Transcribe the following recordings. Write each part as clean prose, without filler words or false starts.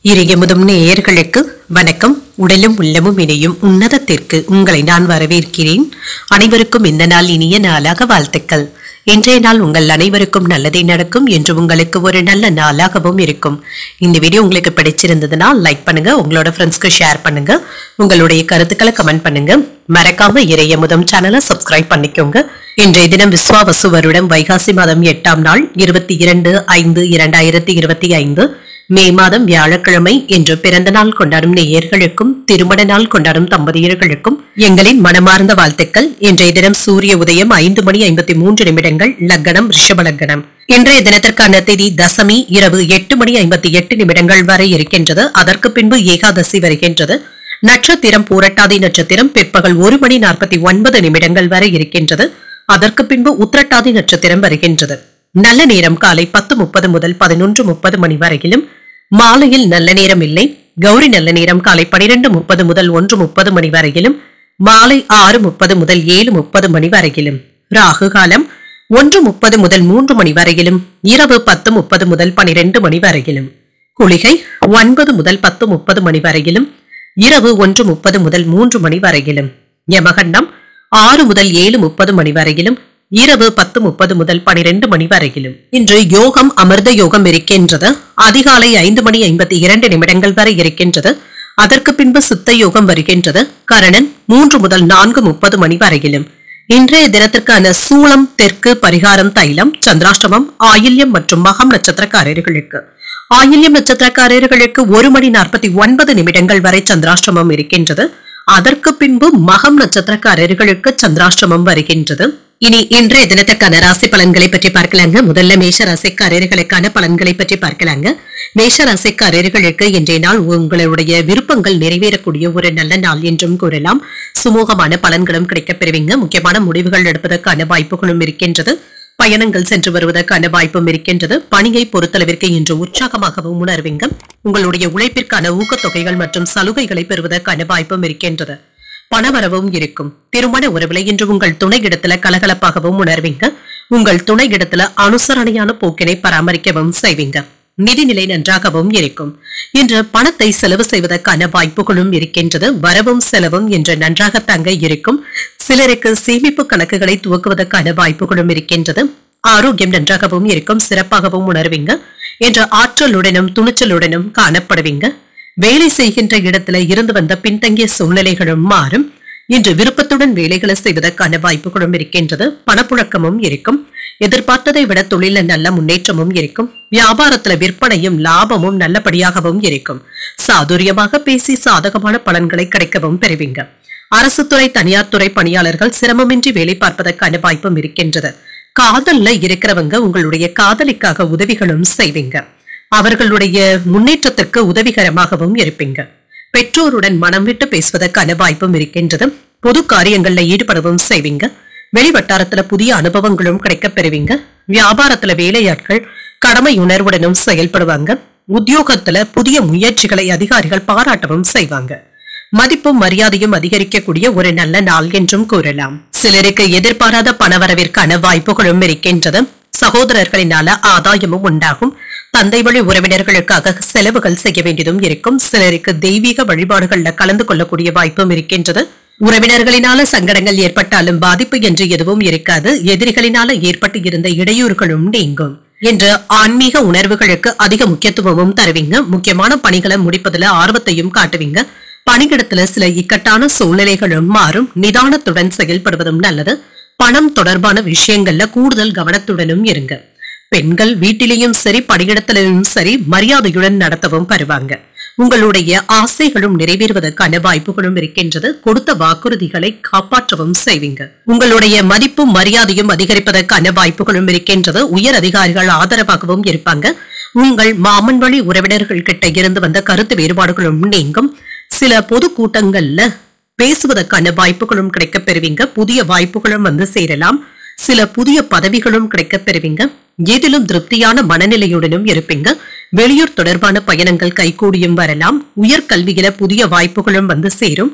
இறையமுதும் நேயர்களுக்கு வணக்கம். உடலும் உள்ளமும் இணையும் உன்னதத்திற்கு உங்களை நான் வரவேற்கிறேன். அனைவருக்கும் இந்த நாள் இனிய நாளாக வாழ்த்துக்கள். இன்றைய நாள் உங்கள் அனைவருக்கும் நல்லதே நடக்கும் என்று உங்களுக்கு ஒரு நல்ல நாளாகவும் இருக்கும். இந்த வீடியோ உங்களுக்கு பிடிச்சிருந்ததுன்னா லைக் பண்ணுங்க, உங்களோட ஃப்ரெண்ட்ஸ்க்கு ஷேர் பண்ணுங்க, உங்களுடைய கருத்துக்களை கமெண்ட் பண்ணுங்க. மறக்காம இறையமுதம் சேனலை சப்ஸ்கிரைப் பண்ணிக்கோங்க. இன்றைய தினம் விஸ்வாவசு வருடம் வைகாசி மாதம் 8ஆம் நாள் 22/5/2025 மே மாதம் வியாழக்கிழமை என்று பிறந்த நாள் கொண்டாடும் நேயர்களுக்கும் திருமண நாள் கொண்டாடும் தம்பதியர்களுக்கும் எங்களின் மனமார்ந்த வாழ்த்துக்கள். இன்றைய தினம் சூரிய உதயம் 5:53 லக்னம் ரிஷப லக்னம். இன்றைய தினத்திற்கான தேதி தசமி இரவு 8:58 வரை இருக்கின்றது. அதற்கு பின்பு ஏகாதசி வருகின்றது. நட்சத்திரம் பூரட்டாதி நட்சத்திரம் பிற்பகல் 1:49 வரை இருக்கின்றது. அதற்கு பின்பு உத்திரட்டாதி நட்சத்திரம் வருகின்றது. நல்ல நேரம் காலை 10:30 முதல் 11:30 வரையிலும், மாலையில் நல்ல நேரம் இல்லை. கௌரி நல்ல நேரம் காலை 12:30 முதல் 1:30 வரையிலும், மாலை 6:30 முதல் 7:30 வரையிலும், ராகு காலம் 1:30 முதல் 3 வரையிலும், இரவு 10:30 முதல் 12 வரையிலும், குளிகை 9 முதல் 10:30 வரையிலும், இரவு 1:30 முதல் 3 வரையிலும், யமகண்டம் 6 முதல் 7:30 வரையிலும், இரவு 10:30 முதல் 12 வரையிலும். இன்று யோகம் அமிர்த யோகம் இருக்கின்றது. அதிகாலை 5:52 வரை இருக்கின்றது. அதற்கு பின்பு சித்த யோகம் வருகின்றது. கரணன் 3 முதல் 4:30 வரையிலும். இன்றைய தினத்திற்கான சூளம் தெற்கு, பரிகாரம் தைலம், சந்திராஷ்டமம் ஆயில்யம் மற்றும் மகம் நட்சத்திரக்காரர்களுக்கு. ஆயில்யம் நட்சத்திரக்காரர்களுக்கு 1:49 வரை சந்திராஷ்டமம் இருக்கின்றது. அதற்கு பின்பு மகம் நட்சத்திரக்காரர்களுக்கு சந்திராஷ்டமம் வருகின்றது. இனி இன்றைய தினத்துக்கான ராசி பலன்களை பற்றி பார்க்கலாங்க. முதல்ல மேஷ ராசிக்காரர்களுக்கான பலன்களை பற்றி பார்க்கலாங்க. மேஷ ராசிக்காரர்களுக்கு இன்றைய நாள் உங்களுடைய விருப்பங்கள் நிறைவேறக்கூடிய ஒரு நல்ல நாள் என்றும் கூறலாம். சுமூகமான பலன்களும் கிடைக்கப் பெறுவீங்க. முக்கியமான முடிவுகள் எடுப்பதற்கான வாய்ப்புகளும் இருக்கின்றது. பயணங்கள் சென்று வருவதற்கான வாய்ப்பும் இருக்கின்றது. பணியை பொறுத்தளவிற்கு இன்று உற்சாகமாகவும் உணர்வீங்க. உங்களுடைய உழைப்பிற்கான ஊக்கத்தொகைகள் மற்றும் சலுகைகளை பெறுவதற்கான வாய்ப்பும் இருக்கின்றது. பணவரவும் இருக்கும். திருமண உறவுல இன்று உங்கள் துணை இடத்துல கலகலப்பாகவும் உணர்வீங்க. உங்கள் துணை இடத்துல அனுசரணையான போக்கினை பராமரிக்கவும் செய்வீங்க. நிதிநிலை நன்றாகவும் இருக்கும். இன்று பணத்தை செலவு செய்வதற்கான வாய்ப்புகளும் இருக்கின்றது. வரவும் செலவும் இன்று நன்றாக தங்க இருக்கும். சிலருக்கு சேமிப்பு கணக்குகளை துவக்குவதற்கான வாய்ப்புகளும் இருக்கின்றது. ஆரோக்கியம் நன்றாகவும் இருக்கும். சிறப்பாகவும் உணர்வீங்க. இன்று ஆற்றலுடனும் துணிச்சலுடனும் காணப்படுவீங்க. வேலை செய்கின்ற இடத்துல இருந்து வந்த பின்தங்கிய சூழ்நிலைகளும் மாறும். இன்று விருப்பத்துடன் வேலைகளை செய்வதற்கான வாய்ப்புகளும் இருக்கின்றது. பணப்புழக்கமும் இருக்கும். எதிர்பார்த்ததை விட தொழில நல்ல முன்னேற்றமும் இருக்கும். வியாபாரத்துல விற்பனையும் லாபமும் நல்லபடியாகவும் இருக்கும். சாதுரியமாக பேசி சாதகமான பலன்களை கிடைக்கவும் பெறுவீங்க. அரசு துறை, தனியார் துறை பணியாளர்கள் சிரமமின்றி வேலை பார்ப்பதற்கான வாய்ப்பும் இருக்கின்றது. காதல்ல இருக்கிறவங்க உங்களுடைய காதலிக்காக உதவிகளும் செய்வீங்க. அவர்களுடைய முன்னேற்றத்திற்கு உதவிகரமாகவும் இருப்பீங்க. பெற்றோருடன் மனம் விட்டு பேசுவதற்கான வாய்ப்பும் இருக்கின்றது. பொது காரியங்கள்ல ஈடுபடவும் செய்வீங்க. வெளிவட்டாரத்துல புதிய அனுபவங்களும் கிடைக்கப் பெறுவீங்க. வியாபாரத்துல வேலையாட்கள் கடமை உணர்வுடனும் செயல்படுவாங்க. உத்தியோகத்துல புதிய முயற்சிகளை அதிகாரிகள் பாராட்டவும் செய்வாங்க. மதிப்பும் மரியாதையும் அதிகரிக்கக்கூடிய ஒரு நல்ல நாள் என்றும் கூறலாம். சிலருக்கு எதிர்பாராத பணவரவிற்கான வாய்ப்புகளும் இருக்கின்றது. சகோதரர்களினால ஆதாயமும் உண்டாகும். தந்தை வழி உறவினர்களுக்காக செலவுகள் செய்ய வேண்டியதும் இருக்கும். சிலருக்கு தெய்வீக வழிபாடுகள்ல கலந்து கொள்ளக்கூடிய வாய்ப்பும் இருக்கின்றது. உறவினர்களினால சங்கடங்கள் ஏற்பட்டாலும் பாதிப்பு என்று எதுவும் இருக்காது. எதிரிகளினால ஏற்பட்டு இருந்த இடையூறுகளும் நீங்கும். என்று ஆன்மீக உணர்வுகளுக்கு அதிக முக்கியத்துவமும் தருவீங்க. முக்கியமான பணிகளை முடிப்பதுல ஆர்வத்தையும் காட்டுவீங்க. பணியிடத்துல சில இக்கட்டான சூழ்நிலைகளும் மாறும். நிதானத்துடன் செயல்படுவதும் நல்லது. பணம் தொடர்பான விஷயங்கள்ல கூடுதல் கவனத்துடனும் இருங்க. பெண்கள் வீட்டிலேயும் சரி, பணியிடத்திலும் சரி, மரியாதையுடன் நடத்தவும் பெறுவாங்க. உங்களுடைய ஆசைகளும் நிறைவேறுவதற்கான வாய்ப்புகளும் இருக்கின்றது. கொடுத்த வாக்குறுதிகளை காப்பாற்றவும் செய்வீங்க. உங்களுடைய மதிப்பும் மரியாதையும் அதிகரிப்பதற்கான வாய்ப்புகளும் இருக்கின்றது. உயர் அதிகாரிகள் ஆதரவாகவும் இருப்பாங்க. உங்கள் மாமன் வழி உறவினர்கள் கிட்ட இருந்து வந்த கருத்து வேறுபாடுகளும் நீங்கும். சில பொது கூட்டங்கள்ல பேசுவதற்கான வாய்ப்புகளும் கிடைக்கப் பெறுவீங்க. புதிய வாய்ப்புகளும் வந்து சேரலாம். சில புதிய பதவிகளும் கிடைக்கப் பெறுவீங்க. எதிலும் திருப்தியான மனநிலையுடனும் இருப்பீங்க. வெளியூர் தொடர்பான பயணங்கள் கைகூடியும் வரலாம். உயர்கல்வியில புதிய வாய்ப்புகளும் வந்து சேரும்.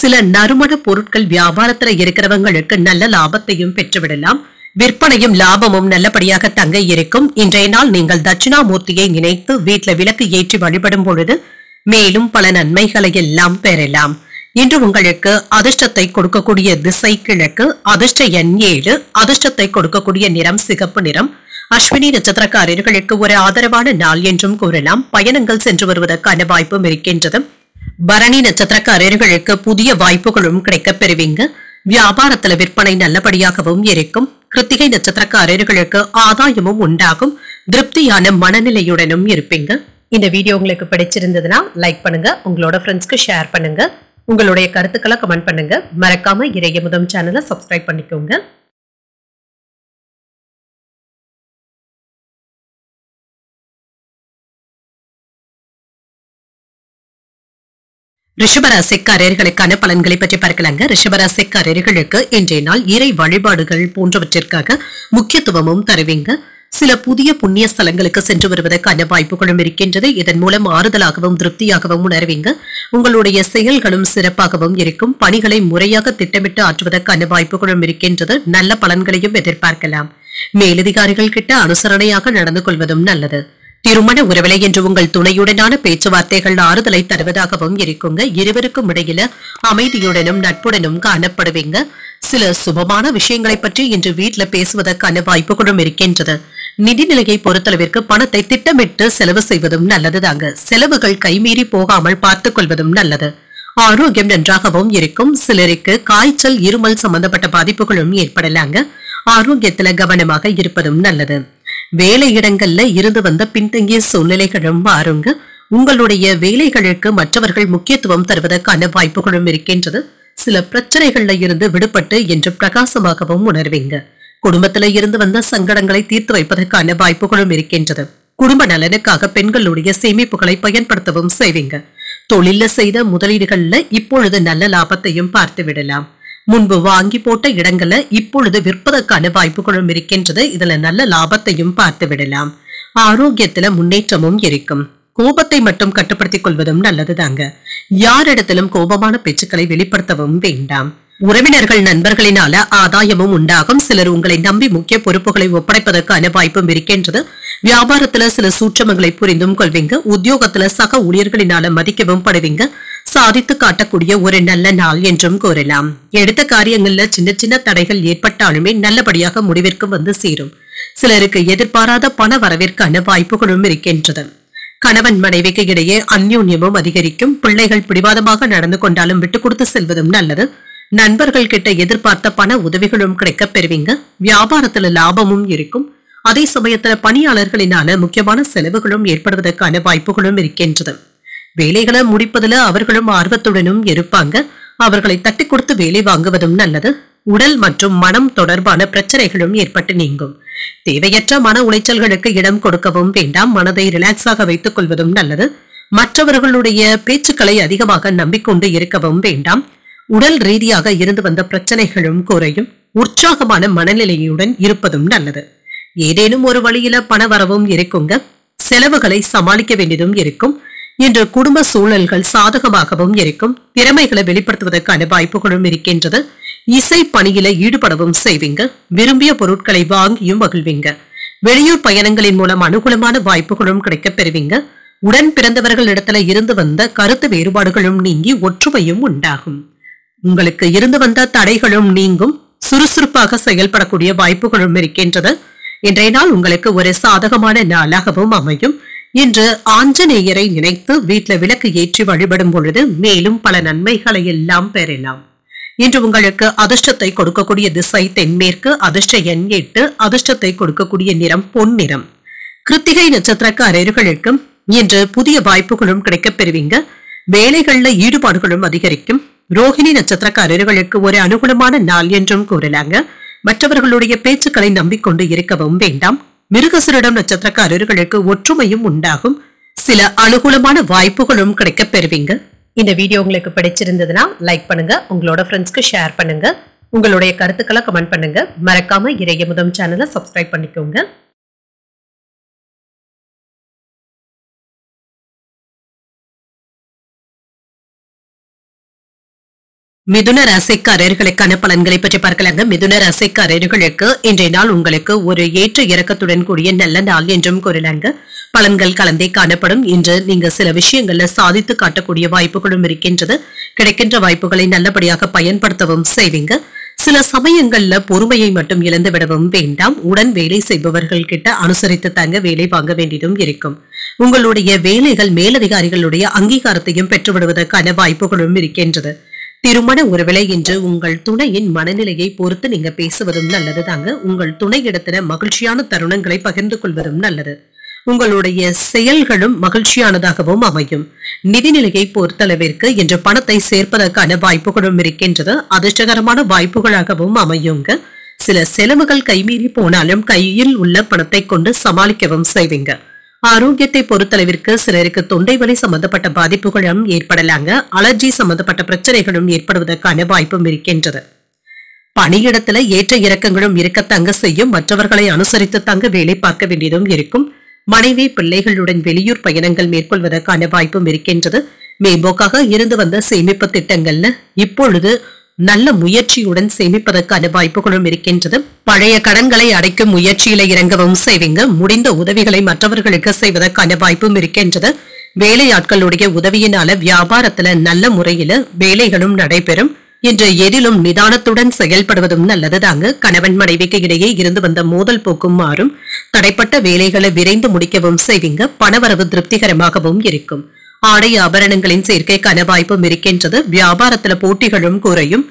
சில நறுமண பொருட்கள் வியாபாரத்துல இருக்கிறவங்களுக்கு நல்ல லாபத்தையும் பெற்றுவிடலாம். விற்பனையும் லாபமும் நல்லபடியாக தங்க இருக்கும். இன்றைய நாள் நீங்கள் தட்சிணாமூர்த்தியை நினைத்து வீட்டில் விளக்கு ஏற்றி வழிபடும் பொழுது மேலும் பல நன்மைகளை எல்லாம் பெறலாம். இன்று உங்களுக்கு அதிர்ஷ்டத்தை கொடுக்கக்கூடிய திசை கிழக்கு, அதிர்ஷ்ட எண் 7, அதிர்ஷ்டத்தை கொடுக்கக்கூடிய நிறம் சிகப்பு நிறம். அஸ்வினி நட்சத்திரக்காரர்களுக்கு ஒரு ஆதரவான நாள் என்றும் கூறலாம். பயணங்கள் சென்று வருவதற்கான வாய்ப்பும் இருக்கின்றது. பரணி நட்சத்திரக்காரர்களுக்கு புதிய வாய்ப்புகளும் கிடைக்கப் பெறுவீங்க. வியாபாரத்துல விற்பனை நல்லபடியாகவும் இருக்கும். கிருத்திகை நட்சத்திரக்காரர்களுக்கு ஆதாயமும் உண்டாகும். திருப்தியான மனநிலையுடனும் இருப்பீங்க. இந்த வீடியோ உங்களுக்கு பிடிச்சிருந்ததுன்னா லைக் பண்ணுங்க, உங்களோட ஃப்ரெண்ட்ஸ்க்கு ஷேர் பண்ணுங்க, உங்களுடைய கருத்துக்களை கமெண்ட் பண்ணுங்க. மறக்காம இறையமுதம் சேனலை சப்ஸ்கிரைப் பண்ணிக்கோங்க. ரிஷபராசிக்காரர்களுக்கான பலன்களை பற்றி பார்க்கலாங்க. ரிஷபராசிக்காரர்களுக்கு இன்றைய நாள் இறை வழிபாடுகள் போன்றவற்றிற்காக முக்கியத்துவமும் தருவீங்க. சில புதிய புண்ணிய ஸ்தலங்களுக்கு சென்று வருவதற்கான வாய்ப்புகளும் இருக்கின்றது. இதன் மூலம் ஆறுதலாகவும் திருப்தியாகவும் உணர்வீங்க. உங்களுடைய செயல்களும் சிறப்பாகவும் இருக்கும். பணிகளை முறையாக திட்டமிட்டு ஆற்றுவதற்கான வாய்ப்புகளும் இருக்கின்றது. நல்ல பலன்களையும் எதிர்பார்க்கலாம். மேலதிகாரிகள் கிட்ட அனுசரணையாக நடந்து கொள்வதும் நல்லது. திருமண உறவிலை என்று உங்கள் துணையுடனான பேச்சுவார்த்தைகள் ஆறுதலை தருவதாகவும் இருக்குங்க. இருவருக்கும் இடையில அமைதியுடனும் நட்புடனும் காணப்படுவீங்க. சில சுபமான விஷயங்களை பற்றி இன்று வீட்டுல பேசுவதற்கான வாய்ப்புகளும் இருக்கின்றது. நிதிநிலையை பொறுத்தளவிற்கு பணத்தை திட்டமிட்டு செலவு செய்வதும் நல்லதுதாங்க. செலவுகள் கைமீறி போகாமல் பார்த்துக் கொள்வதும் நல்லது. ஆரோக்கியம் நன்றாகவும் இருக்கும். சிலருக்கு காய்ச்சல், இருமல் சம்பந்தப்பட்ட பாதிப்புகளும் ஏற்படலாங்க. ஆரோக்கியத்துல கவனமாக இருப்பதும் நல்லது. வேலை இடங்கள்ல இருந்து வந்த பின்தங்கிய சூழ்நிலைகளும் மாறுங்க. உங்களுடைய வேலைகளுக்கு மற்றவர்கள் முக்கியத்துவம் தருவதற்கான வாய்ப்புகளும் இருக்கின்றது. சில பிரச்சனைகள்ல இருந்து விடுபட்டு என்று பிரகாசமாகவும் உணர்வீங்க. குடும்பத்தில இருந்து வந்த சங்கடங்களை தீர்த்து வைப்பதற்கான வாய்ப்புகளும் இருக்கின்றது. குடும்ப நலனுக்காக பெண்களுடைய சேமிப்புகளை பயன்படுத்தவும் செய்வீங்க. தொழில செய்த முதலீடுகள்ல இப்பொழுது நல்ல லாபத்தையும் பார்த்து விடலாம். முன்பு வாங்கி போட்ட இடங்களை இப்பொழுது விற்பதற்கான வாய்ப்புகளும் இருக்கின்றது. இதுல நல்ல லாபத்தையும் பார்த்து விடலாம். ஆரோக்கியத்துல முன்னேற்றமும் இருக்கும். கோபத்தை மட்டும் கட்டுப்படுத்திக் கொள்வதும் நல்லதுதாங்க. யாரிடத்திலும் கோபமான பேச்சுக்களை வெளிப்படுத்தவும் வேண்டாம். உறவினர்கள், நண்பர்களினால ஆதாயமும் உண்டாகும். சிலர் உங்களை நம்பி முக்கிய பொறுப்புகளை ஒப்படைப்பதற்கான வாய்ப்பும் இருக்கின்றது. வியாபாரத்துல சில சூட்சமங்களை புரிந்தும் கொள்வீங்க. உத்தியோகத்துல சக ஊழியர்களினால மதிக்கவும் படுவீங்க. சாதித்து காட்டக்கூடிய ஒரு நல்ல நாள் என்றும் கூறலாம். எடுத்த காரியங்கள்ல சின்ன சின்ன தடைகள் ஏற்பட்டாலுமே நல்லபடியாக முடிவிற்கு வந்து சேரும். சிலருக்கு எதிர்பாராத பண வரவிற்கான வாய்ப்புகளும் இருக்கின்றது. கணவன் மனைவிக்கு இடையே அந்யோன்யமும் அதிகரிக்கும். பிள்ளைகள் பிடிவாதமாக நடந்து கொண்டாலும் விட்டுக் கொடுத்து செல்வதும் நல்லது. நண்பர்கள் கிட்ட எதிர்பார்த்த பண உதவிகளும் கிடைக்கப் பெறுவீங்க. வியாபாரத்துல லாபமும் இருக்கும். அதே சமயத்துல பணியாளர்களினால முக்கியமான செலவுகளும் ஏற்படுவதற்கான வாய்ப்புகளும் இருக்கின்றது. வேலைகளை முடிப்பதுல அவர்களும் ஆர்வத்துடனும் இருப்பாங்க. அவர்களை தட்டி கொடுத்து வேலை வாங்குவதும் நல்லது. உடல் மற்றும் மனம் தொடர்பான பிரச்சனைகளும் ஏற்பட்டு நீங்கும். தேவையற்ற மன உளைச்சல்களுக்கு இடம் கொடுக்கவும் வேண்டாம். மனதை ரிலாக்ஸாக வைத்துக் கொள்வதும் நல்லது. மற்றவர்களுடைய பேச்சுக்களை அதிகமாக நம்பிக்கொண்டு இருக்கவும் வேண்டாம். உடல் ரீதியாக இருந்து வந்த பிரச்சனைகளும் குறையும். உற்சாகமான மனநிலையுடன் இருப்பதும் நல்லது. ஏதேனும் ஒரு வழியில பண வரவும் இருக்குங்க. செலவுகளை சமாளிக்க வேண்டியதும் இருக்கும். இன்று குடும்ப சூழல்கள் சாதகமாகவும் இருக்கும். திறமைகளை வெளிப்படுத்துவதற்கான வாய்ப்புகளும் இருக்கின்றது. இசை பணியில ஈடுபடவும் செய்வீங்க. விரும்பிய பொருட்களை வாங்கியும் மகிழ்வீங்க. வெளியூர் பயணங்களின் மூலம் அனுகூலமான வாய்ப்புகளும் கிடைக்கப் பெறுவீங்க. உடன் பிறந்தவர்கள் இடத்துல இருந்து வந்த கருத்து வேறுபாடுகளும் நீங்கி ஒற்றுமையும் உண்டாகும். உங்களுக்கு இருந்து வந்த தடைகளும் நீங்கும். சுறுசுறுப்பாக செயல்படக்கூடிய வாய்ப்புகளும் இருக்கின்றது. இன்றைய நாள் உங்களுக்கு ஒரு சாதகமான நாளாகவும் அமையும். இன்று ஆஞ்சநேயரை நினைத்து வீட்டில் விளக்கு ஏற்றி வழிபடும் பொழுது மேலும் பல நன்மைகளை எல்லாம் பெறலாம். இன்று உங்களுக்கு அதிர்ஷ்டத்தை கொடுக்கக்கூடிய திசை தென்மேற்கு, அதிர்ஷ்ட எண் 8, அதிர்ஷ்டத்தை கொடுக்கக்கூடிய நிறம் பொன்னிறம். கிருத்திகை நட்சத்திரக்காரர்களுக்கும் இன்று புதிய வாய்ப்புகளும் கிடைக்கப் பெறுவீங்க. வேலைகள்ல ஈடுபாடுகளும் அதிகரிக்கும். ரோஹிணி நட்சத்திரக்காரர்களுக்கு ஒரு அனுகூலமான நாள் என்றும் கூறலாங்க. மற்றவர்களுடைய பேச்சுக்களை நம்பிக்கொண்டு இருக்கவும் வேண்டாம். மிருகசீரிடம் நட்சத்திரக்காரர்களுக்கு ஒற்றுமையும் உண்டாகும். சில அனுகூலமான வாய்ப்புகளும் கிடைக்கப் பெறுவீங்க. இந்த வீடியோ உங்களுக்கு பிடிச்சிருந்ததுன்னா லைக் பண்ணுங்க, உங்களோட ஃப்ரெண்ட்ஸ்க்கு ஷேர் பண்ணுங்க, உங்களுடைய கருத்துக்களை கமெண்ட் பண்ணுங்க. மறக்காம இறையமுதம் சேனலை சப்ஸ்கிரைப் பண்ணிக்கோங்க. மிதுன ராசிக்காரர்களுக்கான பலன்களை பற்றி பார்க்கலாங்க. மிதுன ராசிக்காரர்களுக்கு இன்றைய நாள் உங்களுக்கு ஒரு ஏற்ற இறக்கத்துடன் கூடிய நல்ல நாள் என்றும் கூறலாங்க. பலன்கள் கலந்தே காணப்படும். இன்று நீங்க சில விஷயங்கள்ல சாதித்து காட்டக்கூடிய வாய்ப்புகளும் இருக்கின்றது. கிடைக்கின்ற வாய்ப்புகளை நல்லபடியாக பயன்படுத்தவும் செய்வீங்க. சில சமயங்கள்ல பொறுமையை மட்டும் இழந்து விடவும் வேண்டாம். உடன் வேலை செய்பவர்கள் கிட்ட அனுசரித்து தாங்க வேலை வாங்க வேண்டியதும் இருக்கும். உங்களுடைய வேலைகள் மேலதிகாரிகளுடைய அங்கீகாரத்தையும் பெற்றுவிடுவதற்கான வாய்ப்புகளும் இருக்கின்றது. திருமண உறவிலை இன்று உங்கள் துணையின் மனநிலையை பொறுத்து நீங்க பேசுவதும் நல்லது தாங்க. உங்கள் துணையிடத்துல மகிழ்ச்சியான தருணங்களை பகிர்ந்து கொள்வதும் நல்லது. உங்களுடைய செயல்களும் மகிழ்ச்சியானதாகவும் அமையும். நிதிநிலையை பொறுத்தளவிற்கு இன்று பணத்தை சேர்ப்பதற்கான வாய்ப்புகளும் இருக்கின்றது. அதிர்ஷ்டகரமான வாய்ப்புகளாகவும் அமையுங்க. சில செலவுகள் கைமீறி போனாலும் கையில் உள்ள பணத்தை கொண்டு சமாளிக்கவும் செய்வீங்க. ஆரோக்கியத்தை பொறுத்தளவிற்கு சிலருக்கு தொண்டை வலி சம்பந்தப்பட்ட பாதிப்புகளும் ஏற்படலாங்க. அலர்ஜி சம்பந்தப்பட்ட பிரச்சனைகளும் ஏற்படுவதற்கான வாய்ப்பும் இருக்கின்றது. பணியிடத்துல ஏற்ற இறக்கங்களும் இருக்கத்தங்க செய்யும். மற்றவர்களை அனுசரித்து தங்க வேலை பார்க்க வேண்டியதும் இருக்கும். மனைவி பிள்ளைகளுடன் வெளியூர் பயணங்கள் மேற்கொள்வதற்கான வாய்ப்பும் இருக்கின்றது. மேம்போக்காக இருந்து வந்த சேமிப்பு திட்டங்கள்ல இப்பொழுது நல்ல முயற்சியுடன் சேமிப்பதற்கான வாய்ப்புகளும் இருக்கின்றது. பழைய கடன்களை அடைக்கும் முயற்சியில இறங்கவும் செய்வீங்க. முடிந்த உதவிகளை மற்றவர்களுக்கு செய்வதற்கான வாய்ப்பும் இருக்கின்றது. வேலையாட்களுடைய உதவியினால வியாபாரத்துல நல்ல முறையில வேலைகளும் நடைபெறும். இன்று எதிலும் நிதானத்துடன் செயல்படுவதும் நல்லதுதாங்க. கணவன் மனைவிக்கு இடையே இருந்து வந்த மோதல் போக்கும் மாறும். தடைப்பட்ட வேலைகளை விரைந்து முடிக்கவும் செய்வீங்க. பணவரவு திருப்திகரமாகவும் இருக்கும். ஆடை ஆபரணங்களின் சேர்க்கைக்கான வாய்ப்பும் இருக்கின்றது. வியாபாரத்துல போட்டிகளும் குறையும்.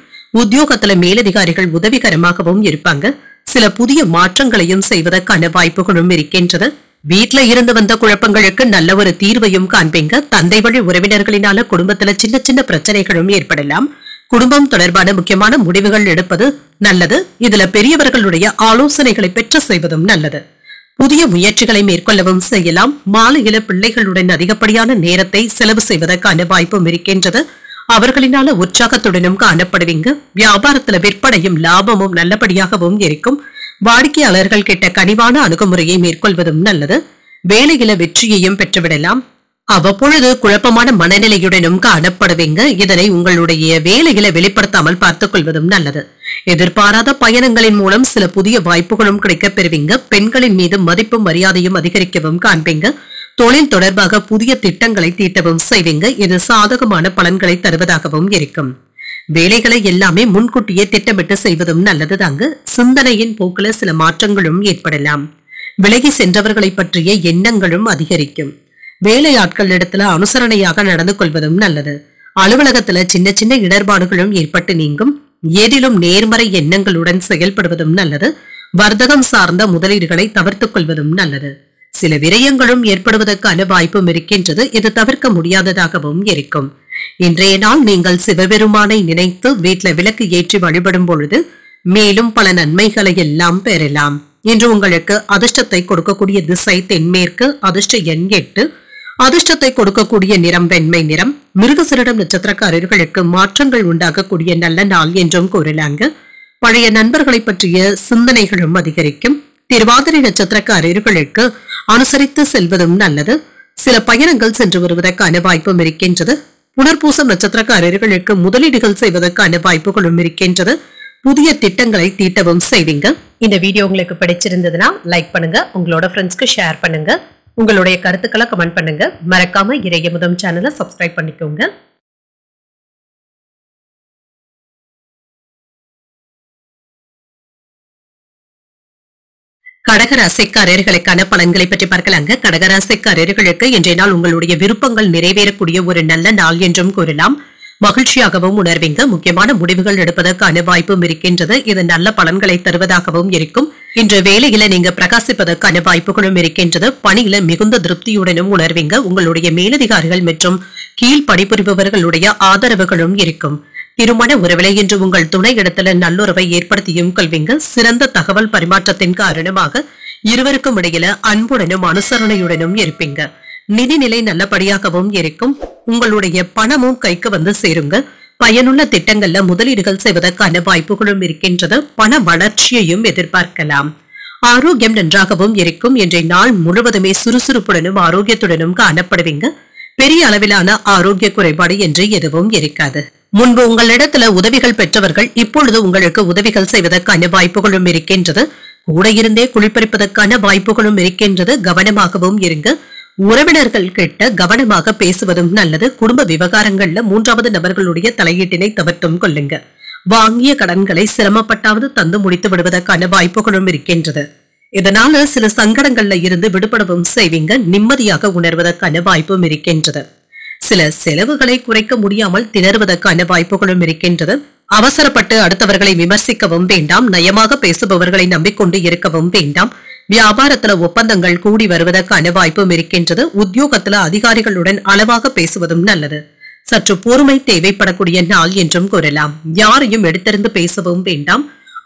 உத்தியோகத்துல மேலதிகாரிகள் உதவிகரமாகவும் இருப்பாங்க. சில புதிய மாற்றங்களையும் செய்வதற்கான வாய்ப்புகளும் இருக்கின்றது. வீட்டுல இருந்து வந்த குழப்பங்களுக்கு நல்ல ஒரு தீர்வையும் காண்பீங்க. தந்தை வழி உறவினர்களினால குடும்பத்துல சின்ன சின்ன பிரச்சனைகளும் ஏற்படலாம். குடும்பம் தொடர்பான முக்கியமான முடிவுகள் எடுப்பது நல்லது. இதுல பெரியவர்களுடைய ஆலோசனைகளை பெற்று செய்வதும் நல்லது. புதிய முயற்சிகளை மேற்கொள்ளவும் செய்யலாம். மாலையில பிள்ளைகளுடன் அதிகப்படியான நேரத்தை செலவு செய்வதற்கான வாய்ப்பும் இருக்கின்றது. அவர்களினால உற்சாகத்துடனும் காணப்படுவீங்க. வியாபாரத்துல விற்பனையும் லாபமும் நல்லபடியாகவும் இருக்கும். வாடிக்கையாளர்கள் கிட்ட கனிவான அணுகுமுறையை மேற்கொள்வதும் நல்லது. வேலையில வெற்றியையும் பெற்றுவிடலாம். அவ்வப்பொழுது குழப்பமான மனநிலையுடனும் காணப்படுவீங்க. இதனை உங்களுடைய வேலையில வெளிப்படுத்தாமல் பார்த்துக் கொள்வதும் நல்லது. எதிர்பாராத பயணங்களின் மூலம் சில புதிய வாய்ப்புகளும் கிடைக்கப் பெறுவீங்க. பெண்களின் மீது மதிப்பும் மரியாதையும் அதிகரிக்கவும் காண்பீங்க. தொழில் தொடர்பாக புதிய திட்டங்களை தீட்டவும் செய்வீங்க. இது சாதகமான பலன்களை தருவதாகவும் இருக்கும். வேலைகளை எல்லாமே முன்கூட்டியே திட்டமிட்டு செய்வதும் நல்லது தாங்க. சிந்தனையின் போக்குல சில மாற்றங்களும் ஏற்படலாம். விலகி சென்றவர்களை பற்றிய எண்ணங்களும் அதிகரிக்கும். வேலையாட்களிடத்துல அனுசரணையாக நடந்து கொள்வதும் நல்லது. அலுவலகத்துல சின்ன சின்ன இடர்பாடுகளும் ஏற்பட்டு நீங்கும். ஏதிலும் நேர்மறை எண்ணங்களுடன் செயல்படுவதும் நல்லது. வர்த்தகம் சார்ந்த முதலீடுகளை தவிர்த்துக் கொள்வதும் நல்லது. சில விரயங்களும் ஏற்படுவதற்கான வாய்ப்பும் இருக்கின்றது. இது தவிர்க்க முடியாததாகவும் இருக்கும். இன்றைய நாள் நீங்கள் சிவபெருமானை நினைத்து வீட்டுல விளக்கு ஏற்றி வழிபடும் பொழுது மேலும் பல நன்மைகளை எல்லாம் பெறலாம். இன்று உங்களுக்கு அதிர்ஷ்டத்தை கொடுக்கக்கூடிய திசை தென்மேற்கு. அதிர்ஷ்ட எண் 8. அதிர்ஷ்டத்தை கொடுக்கக்கூடிய நிறம் வெண்மை நிறம். மிருகசீரிடம் நட்சத்திரக்காரர்களுக்கு மாற்றங்கள் உண்டாகக்கூடிய நல்ல நாள் என்றும் கூறலாங்க. பழைய நண்பர்களை பற்றிய சிந்தனைகளும் அதிகரிக்கும். திருவாதிரை நட்சத்திரக்காரர்களுக்கு அனுசரித்து செல்வதும் நல்லது. சில பயணங்கள் சென்று வருவதற்கான வாய்ப்பும் இருக்கின்றது. புனர்பூசம் நட்சத்திரக்காரர்களுக்கு முதலீடுகள் செய்வதற்கான வாய்ப்புகளும் இருக்கின்றது. புதிய திட்டங்களை தீட்டவும் செய்வீங்க. இந்த வீடியோ உங்களுக்கு பிடிச்சிருந்ததுன்னா லைக் பண்ணுங்க. உங்களோட ஃப்ரெண்ட்ஸ்க்கு ஷேர் பண்ணுங்க. உங்களுடைய கருத்துக்களை கமெண்ட் பண்ணுங்க. மறக்காம இறையமுதம் சேனலை சப்ஸ்கிரைப் பண்ணிக்கோங்க. கடகராசிக்காரர்களுக்கான பலன்களை பற்றி பார்க்கலாங்க. கடகராசிக்காரர்களுக்கு இன்றைய நாள் உங்களுடைய விருப்பங்கள் நிறைவேறக்கூடிய ஒரு நல்ல நாள் என்றும் கூறலாம். மகிழ்ச்சியாகவும் உணர்வீங்க. முக்கியமான முடிவுகள் எடுப்பதற்கான வாய்ப்பும் இருக்கின்றது. இது நல்ல பலன்களை தருவதாகவும் இருக்கும். இன்று வேலையில நீங்க பிரகாசிப்பதற்கான வாய்ப்புகளும் இருக்கின்றது. பணியில மிகுந்த திருப்தியுடனும் உணர்வீங்க. உங்களுடைய மேலதிகாரிகள் மற்றும் கீழ் பணிபுரிபவர்களுடைய ஆதரவுகளும் இருக்கும். திருமண உறவிலை இன்று உங்கள் துணை இடத்துல நல்லுறவை ஏற்படுத்தியும் கொள்வீங்க. சிறந்த தகவல் பரிமாற்றத்தின் காரணமாக இருவருக்கும் இடையில அன்புடனும் அனுசரணையுடனும் இருப்பீங்க. நிதிநிலை நல்லபடியாகவும் இருக்கும். உங்களுடைய பணமும் கைக்கு வந்து சேருங்க. பயனுள்ள திட்டங்கள்ல முதலீடுகள் செய்வதற்கான வாய்ப்புகளும் இருக்கின்றது. பண வளர்ச்சியையும் எதிர்பார்க்கலாம். ஆரோக்கியம் நன்றாகவும் இருக்கும். இன்றைய நாள் முழுவதுமே சுறுசுறுப்புடனும் ஆரோக்கியத்துடனும் காணப்படுவீங்க. பெரிய அளவிலான ஆரோக்கிய குறைபாடு என்று எதுவும் இருக்காது. முன்பு உங்களிடத்துல உதவிகள் பெற்றவர்கள் இப்பொழுது உங்களுக்கு உதவிகள் செய்வதற்கான வாய்ப்புகளும் இருக்கின்றது. கூட இருந்தே குளிப்பறிப்பதற்கான வாய்ப்புகளும் இருக்கின்றது. கவனமாகவும் இருங்க. உறவினர்கள் கிட்ட கவனமாக பேசுவதும் நல்லது. குடும்ப விவகாரங்கள்ல மூன்றாவது நபர்களுடைய தலையீட்டினை தவிர்த்தும் கொள்ளுங்க. வாங்கிய கடன்களை சிரமப்பட்டாவது தந்து முடித்து விடுவதற்கான வாய்ப்புகளும் இருக்கின்றது. இதனால சில சங்கடங்கள்ல இருந்து விடுபடவும் செய்வீங்க. நிம்மதியாக உணர்வதற்கான வாய்ப்பும் இருக்கின்றது. சில செலவுகளை குறைக்க முடியாமல் திணறுவதற்கான வாய்ப்புகளும் இருக்கின்றது. அவசரப்பட்டு அடுத்தவர்களை விமர்சிக்கவும் வேண்டாம். நயமாக பேசுபவர்களை நம்பிக்கொண்டு இருக்கவும் வேண்டாம். வியாபாரத்துல ஒப்பந்தங்கள் கூடி வருவதற்கான வாய்ப்பும் இருக்கின்றது. உத்தியோகத்துல அதிகாரிகளுடன் அளவாக பேசுவதும் நல்லது. சற்று பொறுமை தேவைப்படக்கூடிய நாள் என்றும் கூறலாம். யாரையும் எடுத்திருந்து பேசவும் வேண்டாம்.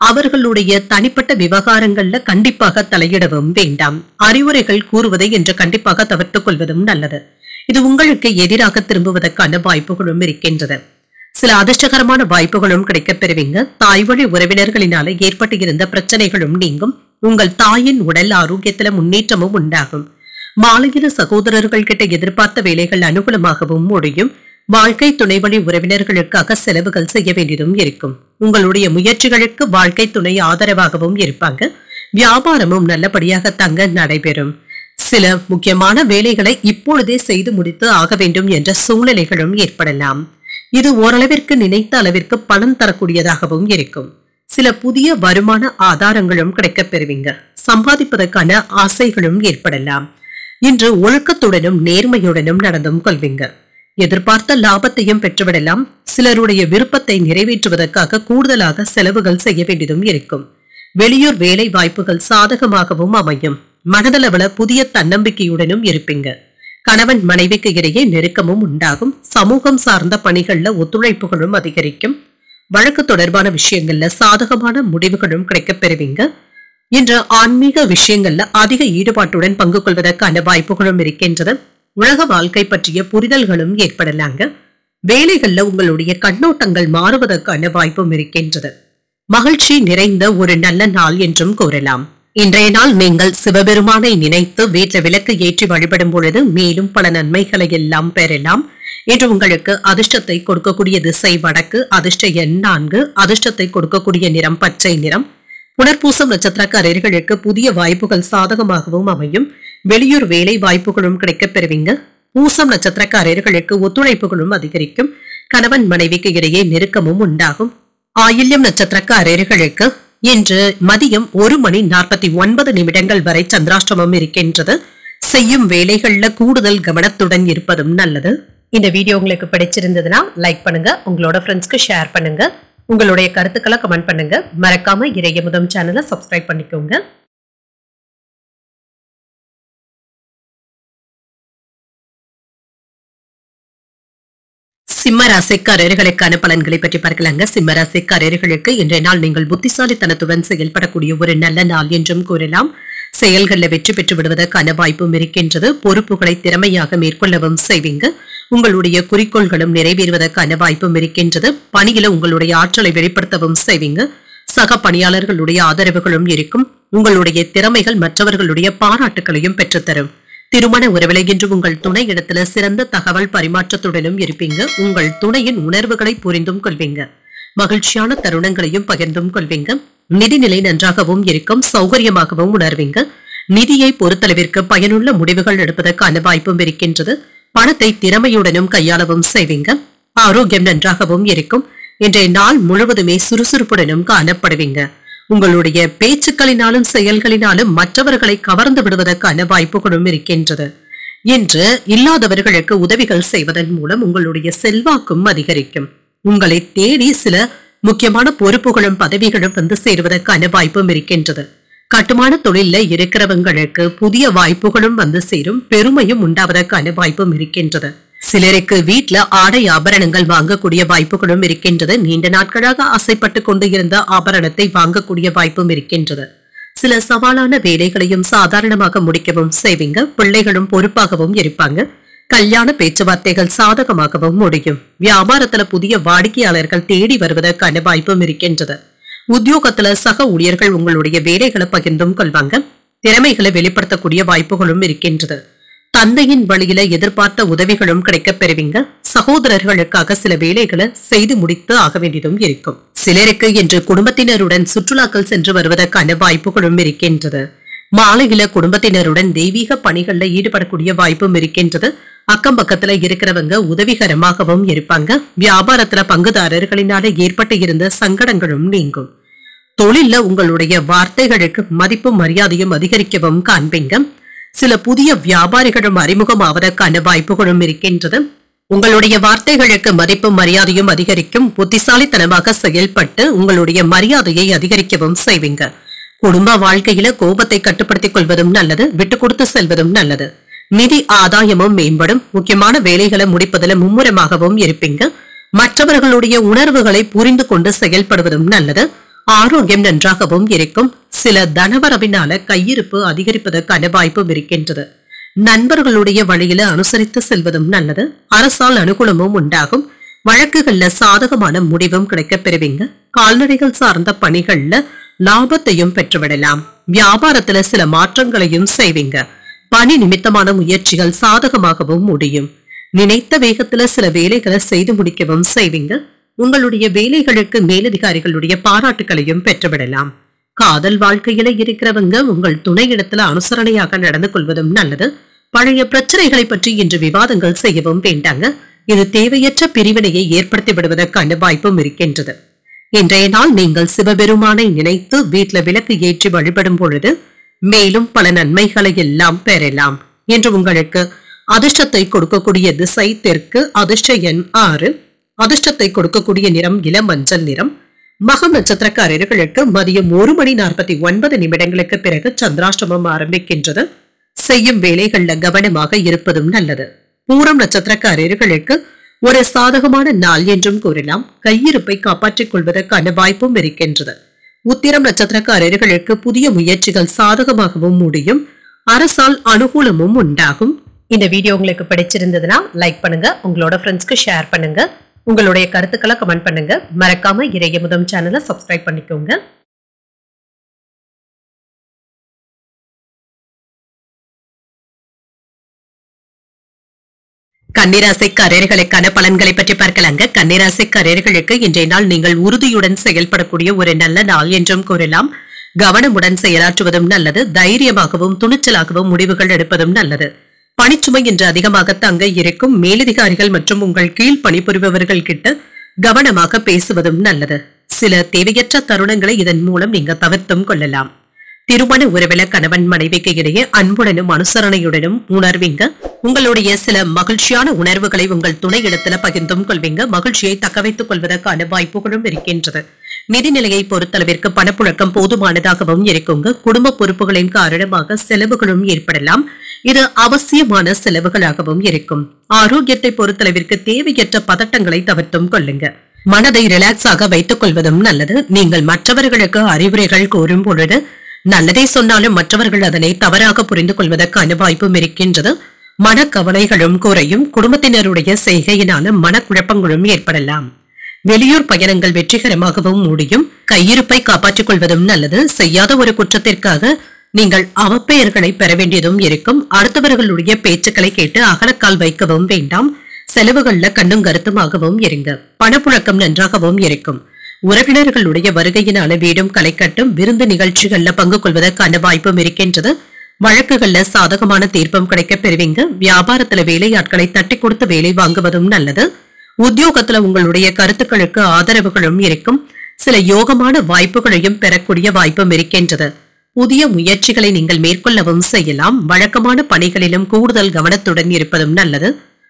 அவர்களுடைய தனிப்பட்ட விவகாரங்கள்ல கண்டிப்பாக தலையிடவும் வேண்டாம். அறிவுரைகள் கூறுவதை என்று கண்டிப்பாக தவிர்த்துக் கொள்வதும் நல்லது. இது உங்களுக்கு எதிராக திரும்புவதற்கான வாய்ப்புகளும் இருக்கின்றது. சில அதிர்ஷ்டகரமான வாய்ப்புகளும் கிடைக்கப் பெறுவீங்க. தாய் வழி உறவினர்களினால ஏற்பட்டு இருந்த பிரச்சனைகளும் நீங்கும். உங்கள் தாயின் உடல் ஆரோக்கியத்துல முன்னேற்றமும் உண்டாகும். மாலையில சகோதரர்கள் கிட்ட எதிர்பார்த்த வேலைகள் அனுகூலமாகவும் முடியும். வாழ்க்கை துணை வழி உறவினர்களுக்காக செலவுகள் செய்ய வேண்டியதும் இருக்கும். உங்களுடைய முயற்சிகளுக்கு வாழ்க்கை துணை ஆதரவாகவும் இருப்பாங்க. வியாபாரமும் நல்லபடியாக தங்க நடைபெறும். சில முக்கியமான வேலைகளை இப்பொழுதே செய்து முடித்து ஆக வேண்டும் என்ற சூழ்நிலைகளும் ஏற்படலாம். இது ஓரளவிற்கு நினைத்த அளவிற்கு பலன் தரக்கூடியதாகவும் இருக்கும். சில புதிய வருமான ஆதாரங்களும் கிடைக்கப் பெறுவீங்க. சம்பாதிப்பதற்கான ஆசைகளும் ஏற்படலாம். இன்று ஒழுக்கத்துடனும் நேர்மையுடனும் நடந்தும் கொள்வீங்க. எதிர்பார்த்த லாபத்தையும் பெற்றுவிடலாம். சிலருடைய விருப்பத்தை நிறைவேற்றுவதற்காக கூடுதலாக செலவுகள் செய்ய வேண்டியதும் இருக்கும். வெளியூர் வேலை வாய்ப்புகள் சாதகமாகவும் அமையும். மனதளவுல புதிய தன்னம்பிக்கையுடனும் இருப்பீங்க. கணவன் மனைவிக்கு இடையே நெருக்கமும் உண்டாகும். சமூகம் சார்ந்த பணிகள்ல ஒத்துழைப்புகளும் அதிகரிக்கும். வழக்கு தொடர்பான விஷயங்கள்ல சாதகமான முடிவுகளும் கிடைக்கப் பெறுவீங்க. இன்று ஆன்மீக விஷயங்கள்ல அதிக ஈடுபாட்டுடன் பங்கு கொள்வதற்கான வாய்ப்புகளும் இருக்கின்றது. உலக வாழ்க்கை பற்றிய புரிதல்களும் ஏற்படலாங்க. வேலைகள்ல உங்களுடைய கண்ணோட்டங்கள் மாறுவதற்கான வாய்ப்பும் இருக்கின்றது. மகிழ்ச்சி நிறைந்த ஒரு நல்ல நாள் என்றும் கூறலாம். இன்றைய நாள் நீங்கள் சிவபெருமானை நினைத்து வீட்டில் விளக்கு ஏற்றி வழிபடும் பொழுது மேலும் பல நன்மைகளை எல்லாம் பெறலாம். இன்று உங்களுக்கு அதிர்ஷ்டத்தை கொடுக்கக்கூடிய திசை வடக்கு. அதிர்ஷ்ட எண் 4. அதிர்ஷ்டத்தை கொடுக்கக்கூடிய நிறம் பச்சை நிறம். புனர்பூசம் நட்சத்திரக்காரர்களுக்கு புதிய வாய்ப்புகள் சாதகமாகவும் அமையும். வெளியூர் வேலை வாய்ப்புகளும் கிடைக்கப் பெறுவீங்க. பூசம் நட்சத்திரக்காரர்களுக்கு ஒத்துழைப்புகளும் அதிகரிக்கும். கணவன் மனைவிக்கு இடையே நெருக்கமும் உண்டாகும். ஆயில்யம் நட்சத்திரக்காரர்களுக்கு இன்று மதியம் 1:49 வரை சந்திராஷ்டமம் இருக்கின்றது. செய்யும் வேலைகள்ல கூடுதல் கவனத்துடன் இருப்பதும் நல்லது. இந்த வீடியோ உங்களுக்கு பிடிச்சிருந்ததுன்னா லைக் பண்ணுங்க. உங்களோட ஃப்ரெண்ட்ஸ்க்கு ஷேர் பண்ணுங்க. உங்களுடைய கருத்துக்களை கமெண்ட் பண்ணுங்க. மறக்காம இறையமுதம் சேனலை சப்ஸ்கிரைப் பண்ணிக்கோங்க. சிம்மராசிக்காரர்களுக்கான பலன்களை பற்றி பார்க்கலாங்க. சிம்மராசிக்காரர்களுக்கு இன்றைய நாள் நீங்கள் புத்திசாலித்தனத்துடன் செயல்படக்கூடிய ஒரு நல்ல நாள் என்றும் கூறலாம். செயல்களில் வெற்றி பெற்று விடுவதற்கான வாய்ப்பும் இருக்கின்றது. பொறுப்புகளை திறமையாக மேற்கொள்ளவும் செய்வீங்க. உங்களுடைய குறிக்கோள்களும் நிறைவேறுவதற்கான வாய்ப்பும் இருக்கின்றது. பணியில உங்களுடைய ஆற்றலை வெளிப்படுத்தவும் செய்வீங்க. சக பணியாளர்களுடைய ஆதரவுகளும் இருக்கும். உங்களுடைய திறமைகள் மற்றவர்களுடைய பாராட்டுகளையும் பெற்றுத்தரும். திருமண உறவிலை இன்று உங்கள் துணை இடத்துல சிறந்த தகவல் பரிமாற்றத்துடனும் இருப்பீங்க. உங்கள் துணையின் உணர்வுகளை புரிந்தும் கொள்வீங்க. மகிழ்ச்சியான தருணங்களையும் பகிர்ந்தும் கொள்வீங்க. நிதிநிலை நன்றாகவும் இருக்கும். சௌகரியமாகவும் உணர்வீங்க. நிதியை பொறுத்தளவிற்கு பயனுள்ள முடிவுகள் எடுப்பதற்கான வாய்ப்பும் இருக்கின்றது. பணத்தை திறமையுடனும் கையாளவும் செய்வீங்க. ஆரோக்கியம் நன்றாகவும் இருக்கும். இன்றைய நாள் முழுவதுமே சுறுசுறுப்புடனும் காணப்படுவீங்க. உங்களுடைய பேச்சுக்களினாலும் செயல்களினாலும் மற்றவர்களை கவர்ந்து விடுவதற்கான வாய்ப்புகளும் இருக்கின்றது. இன்று இல்லாதவர்களுக்கு உதவிகள் செய்வதன் மூலம் உங்களுடைய செல்வாக்கும் அதிகரிக்கும். உங்களை தேடி சில முக்கியமான பொறுப்புகளும் பதவிகளும் வந்து சேருவதற்கான வாய்ப்பும் இருக்கின்றது. கட்டுமான தொழில இருக்கிறவங்களுக்கு புதிய வாய்ப்புகளும் வந்து சேரும். பெருமையும் உண்டாவதற்கான வாய்ப்பும் இருக்கின்றது. சிலருக்கு வீட்டுல ஆடை ஆபரணங்கள் வாங்கக்கூடிய வாய்ப்புகளும் இருக்கின்றது. நீண்ட நாட்களாக ஆசைப்பட்டு கொண்டு இருந்த ஆபரணத்தை வாங்கக்கூடிய வாய்ப்பும் இருக்கின்றது. சில சவாலான வேலைகளையும் சாதாரணமாக முடிக்கவும் செய்வீங்க. பிள்ளைகளும் பொறுப்பாகவும் இருப்பாங்க. கல்யாண பேச்சுவார்த்தைகள் சாதகமாகவும் முடியும். வியாபாரத்துல புதிய வாடிக்கையாளர்கள் தேடி வருவதற்கான வாய்ப்பும் இருக்கின்றது. உத்தியோகத்துல சக ஊழியர்கள் உங்களுடைய வேலைகளை பகிர்ந்தும் கொள்வாங்க. திறமைகளை வெளிப்படுத்தக்கூடிய வாய்ப்புகளும் இருக்கின்றது. தந்தையின் வழியில எதிர்பார்த்த உதவிகளும் கிடைக்கப் பெறுவீங்க. சகோதரர்களுக்காக சில வேலைகளை செய்து முடித்து ஆக வேண்டியதும் இருக்கும். சிலருக்கு இன்று குடும்பத்தினருடன் சுற்றுலாக்கள் சென்று வருவதற்கான வாய்ப்புகளும் இருக்கின்றது. மாலையில குடும்பத்தினருடன் தெய்வீக பணிகள்ல ஈடுபடக்கூடிய வாய்ப்பும் இருக்கின்றது. அக்கம் பக்கத்துல இருக்கிறவங்க உதவிகரமாகவும் இருப்பாங்க. வியாபாரத்துல பங்குதாரர்களினால ஏற்பட்டு இருந்த சங்கடங்களும் நீங்கும். தொழில்ல உங்களுடைய வார்த்தைகளுக்கு மதிப்பும் மரியாதையும் அதிகரிக்கவும் காண்பீங்க. சில புதிய வியாபாரிகளும் அறிமுகமாவதற்கான வாய்ப்புகளும் இருக்கின்றது. உங்களுடைய வார்த்தைகளுக்கு மதிப்பும் மரியாதையும் அதிகரிக்கும். புத்திசாலித்தனமாக செயல்பட்டு உங்களுடைய மரியாதையை அதிகரிக்கவும் செய்வீங்க. குடும்ப வாழ்க்கையில கோபத்தை கட்டுப்படுத்திக் கொள்வதும் நல்லது, விட்டு கொடுத்து செல்வதும் நல்லது. நிதி ஆதாயமும் மேம்படும். முக்கியமான வேலைகளை முடிப்பதில் மும்முரமாகவும் இருப்பீங்க. மற்றவர்களுடைய உணர்வுகளை புரிந்து கொண்டு செயல்படுவதும் நல்லது. ஆரோக்கியம் நன்றாகவும் இருக்கும். சில தனவரவினால கையிருப்பு அதிகரிப்பதற்கான வாய்ப்பும் இருக்கின்றது. நண்பர்களுடைய வழியில அனுசரித்து செல்வதும் நல்லது. அரசால் அனுகூலமும் உண்டாகும். வழக்குகள்ல சாதகமான முடிவும் கிடைக்கப் பெறுவீங்க. கால்நடைகள் சார்ந்த பணிகள்ல லாபத்தையும் பெற்றுவிடலாம். வியாபாரத்துல சில மாற்றங்களையும் செய்வீங்க. பணி நிமித்தமான முயற்சிகள் சாதகமாகவும் முடியும். நினைத்த வேகத்துல சில வேலைகளை செய்து முடிக்கவும் செய்வீங்க. உங்களுடைய வேலைகளுக்கு மேலதிகாரிகளுடைய பாராட்டுகளையும் பெற்றுவிடலாம். காதல் வாழ்க்கையில இருக்கிறவங்க உங்கள் துணையிடத்துல அனுசரணையாக நடந்து கொள்வதும் நல்லது. பழைய பிரச்சனைகளை பற்றி இன்று விவாதங்கள் செய்யவும் வேண்டாங்க. இது தேவையற்ற பிரிவினையை ஏற்படுத்தி விடுவதற்கான வாய்ப்பும் இருக்கின்றது. இன்றைய நாள் நீங்கள் சிவபெருமானை நினைத்து வீட்டுல விளக்கு ஏற்றி வழிபடும் பொழுது மேலும் பல நன்மைகளை எல்லாம் பெறலாம். என்று உங்களுக்கு அதிர்ஷ்டத்தை கொடுக்கக்கூடிய திசை தெற்கு. அதிர்ஷ்ட எண் 6. அதிர்ஷ்டத்தை கொடுக்கக்கூடிய நிறம் இளம் மஞ்சள் நிறம். மகம் நட்சத்திரக்காரர்களுக்கு மதியம் 1:49 பிறகு சந்திராஷ்டமம் ஆரம்பிக்கின்றது. செய்யும் வேலைகள்ல கவனமாக இருப்பதும் நல்லது. பூரம் நட்சத்திரக்காரர்களுக்கு ஒரு சாதகமான நாள் என்றும் கூறலாம். கையிருப்பை காப்பாற்றிக் கொள்வதற்கான வாய்ப்பும் இருக்கின்றது. உத்திரம் நட்சத்திரக்காரர்களுக்கு புதிய முயற்சிகள் சாதகமாகவும் முடியும். அரசால் அனுகூலமும் உண்டாகும். இந்த வீடியோ உங்களுக்கு பிடிச்சிருந்ததுன்னா லைக் பண்ணுங்க, உங்களோட ஃப்ரெண்ட்ஸ்க்கு ஷேர் பண்ணுங்க, உங்களுடைய கருத்துக்களை கமெண்ட் பண்ணுங்க. மறக்காம இறையமுதம் சேனலை சப்ஸ்கிரைப் பண்ணிக்கோங்க. கன்னிராசிக்காரர்களுக்கான பலன்களை பற்றி பார்க்கலாங்க. கன்னிராசிக்காரர்களுக்கு இன்றைய நாள் நீங்கள் உறுதியுடன் செயல்படக்கூடிய ஒரு நல்ல நாள் என்றும் கூறலாம். கவனமுடன் செயலாற்றுவதும் நல்லது. தைரியமாகவும் துணிச்சலாகவும் முடிவுகள் எடுப்பதும் நல்லது. பணிச்சுமை இன்று அதிகமாக தங்க இருக்கும். மேலதிகாரிகள் மற்றும் உங்கள் கீழ் பணிபுரிபவர்கள் கிட்ட கவனமாக பேசுவதும் நல்லது. சில தேவையற்ற தருணங்களை இதன் மூலம் நீங்க தவிர்த்தும் கொள்ளலாம். திருமண உறவில கணவன் மனைவிக்கு இடையே அன்புடனும் அனுசரணையுடனும் உணர்வீங்க. உங்களுடைய சில மகிழ்ச்சியான உணர்வுகளை உங்கள் துணை இடத்துல பகிர்ந்தும் கொள்வீங்க. மகிழ்ச்சியை தக்க வைத்துக் கொள்வதற்கான வாய்ப்புகளும் இருக்கின்றது. நிதிநிலையை பொறுத்தளவிற்கு பணப்புழக்கம் போதுமானதாகவும் இருக்குங்க. குடும்ப பொறுப்புகளின் காரணமாக செலவுகளும் ஏற்படலாம். இது அவசியமான செலவுகளாகவும் இருக்கும். ஆரோக்கியத்தை பொறுத்தளவிற்கு தேவையற்ற பதட்டங்களை தவிர்த்தும் கொள்ளுங்க. மனதை ரிலாக்ஸாக வைத்துக் கொள்வதும் நல்லது. நீங்கள் மற்றவர்களுக்கு அறிவுரைகள் கூறும் பொழுது நல்லதை சொன்னாலும் மற்றவர்கள் அதனை தவறாக புரிந்து கொள்வதற்கான வாய்ப்பும் இருக்கின்றது. மனக்கவலைகளும் குறையும். குடும்பத்தினருடைய செய்கையினால மனக்குழப்பங்களும் ஏற்படலாம். வெளியூர் பயணங்கள் வெற்றிகரமாகவும் முடியும். கையிருப்பை காப்பாற்றிக் கொள்வதும் நல்லது. செய்யாத ஒரு குற்றத்திற்காக நீங்கள் அவப்பெயர்களை பெற வேண்டியதும் இருக்கும். அடுத்தவர்களுடைய பேச்சுக்களை கேட்டு அகலக்கால் வைக்கவும் வேண்டாம். செலவுகள்ல கண்ணும் கருத்துமாகவும் இருங்க. பணப்புழக்கம் நன்றாகவும் இருக்கும். உறவினர்களுடைய வருகையினால வீடும் கலைக்கட்டும். விருந்து நிகழ்ச்சிகள்ல பங்கு கொள்வதற்கான வாய்ப்பும் இருக்கின்றது. வழக்குகள்ல சாதகமான தீர்ப்பும் கிடைக்கப் பெறுவீங்க. வியாபாரத்துல வேலையாட்களை தட்டி கொடுத்து வேலை வாங்குவதும் நல்லது. உத்தியோகத்துல உங்களுடைய கருத்துக்களுக்கு ஆதரவுகளும் இருக்கும். சில யோகமான வாய்ப்புகளையும் பெறக்கூடிய வாய்ப்பும் இருக்கின்றது. புதிய முயற்சிகளை நீங்கள் மேற்கொள்ளவும் செய்யலாம். வழக்கமான பணிகளிலும் கூடுதல் கவனத்துடன் இருப்பதும் நல்லது.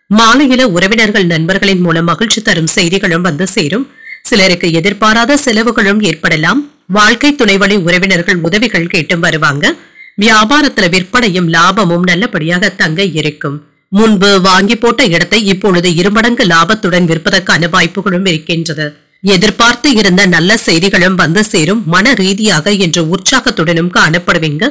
மாலையில உறவினர்கள் நண்பர்களின் மூலம் மகிழ்ச்சி தரும் செய்திகளும் வந்து சேரும். சிலருக்கு எதிர்பாராத செலவுகளும் ஏற்படலாம். வாழ்க்கை துணைவழி உறவினர்கள் உதவிகள் கேட்டும் வருவாங்க. வியாபாரத்துல விற்பனையும் லாபமும் நல்லபடியாக தங்க இருக்கும். முன்பு வாங்கி போட்ட இடத்தை இப்பொழுது 2 மடங்கு லாபத்துடன் விற்பதற்கான வாய்ப்புகளும் இருக்கின்றது. எதிர்பார்த்து இருந்த நல்ல செய்திகளும் வந்து சேரும். மன ரீதியாக இன்று உற்சாகத்துடனும் காணப்படுவீங்க.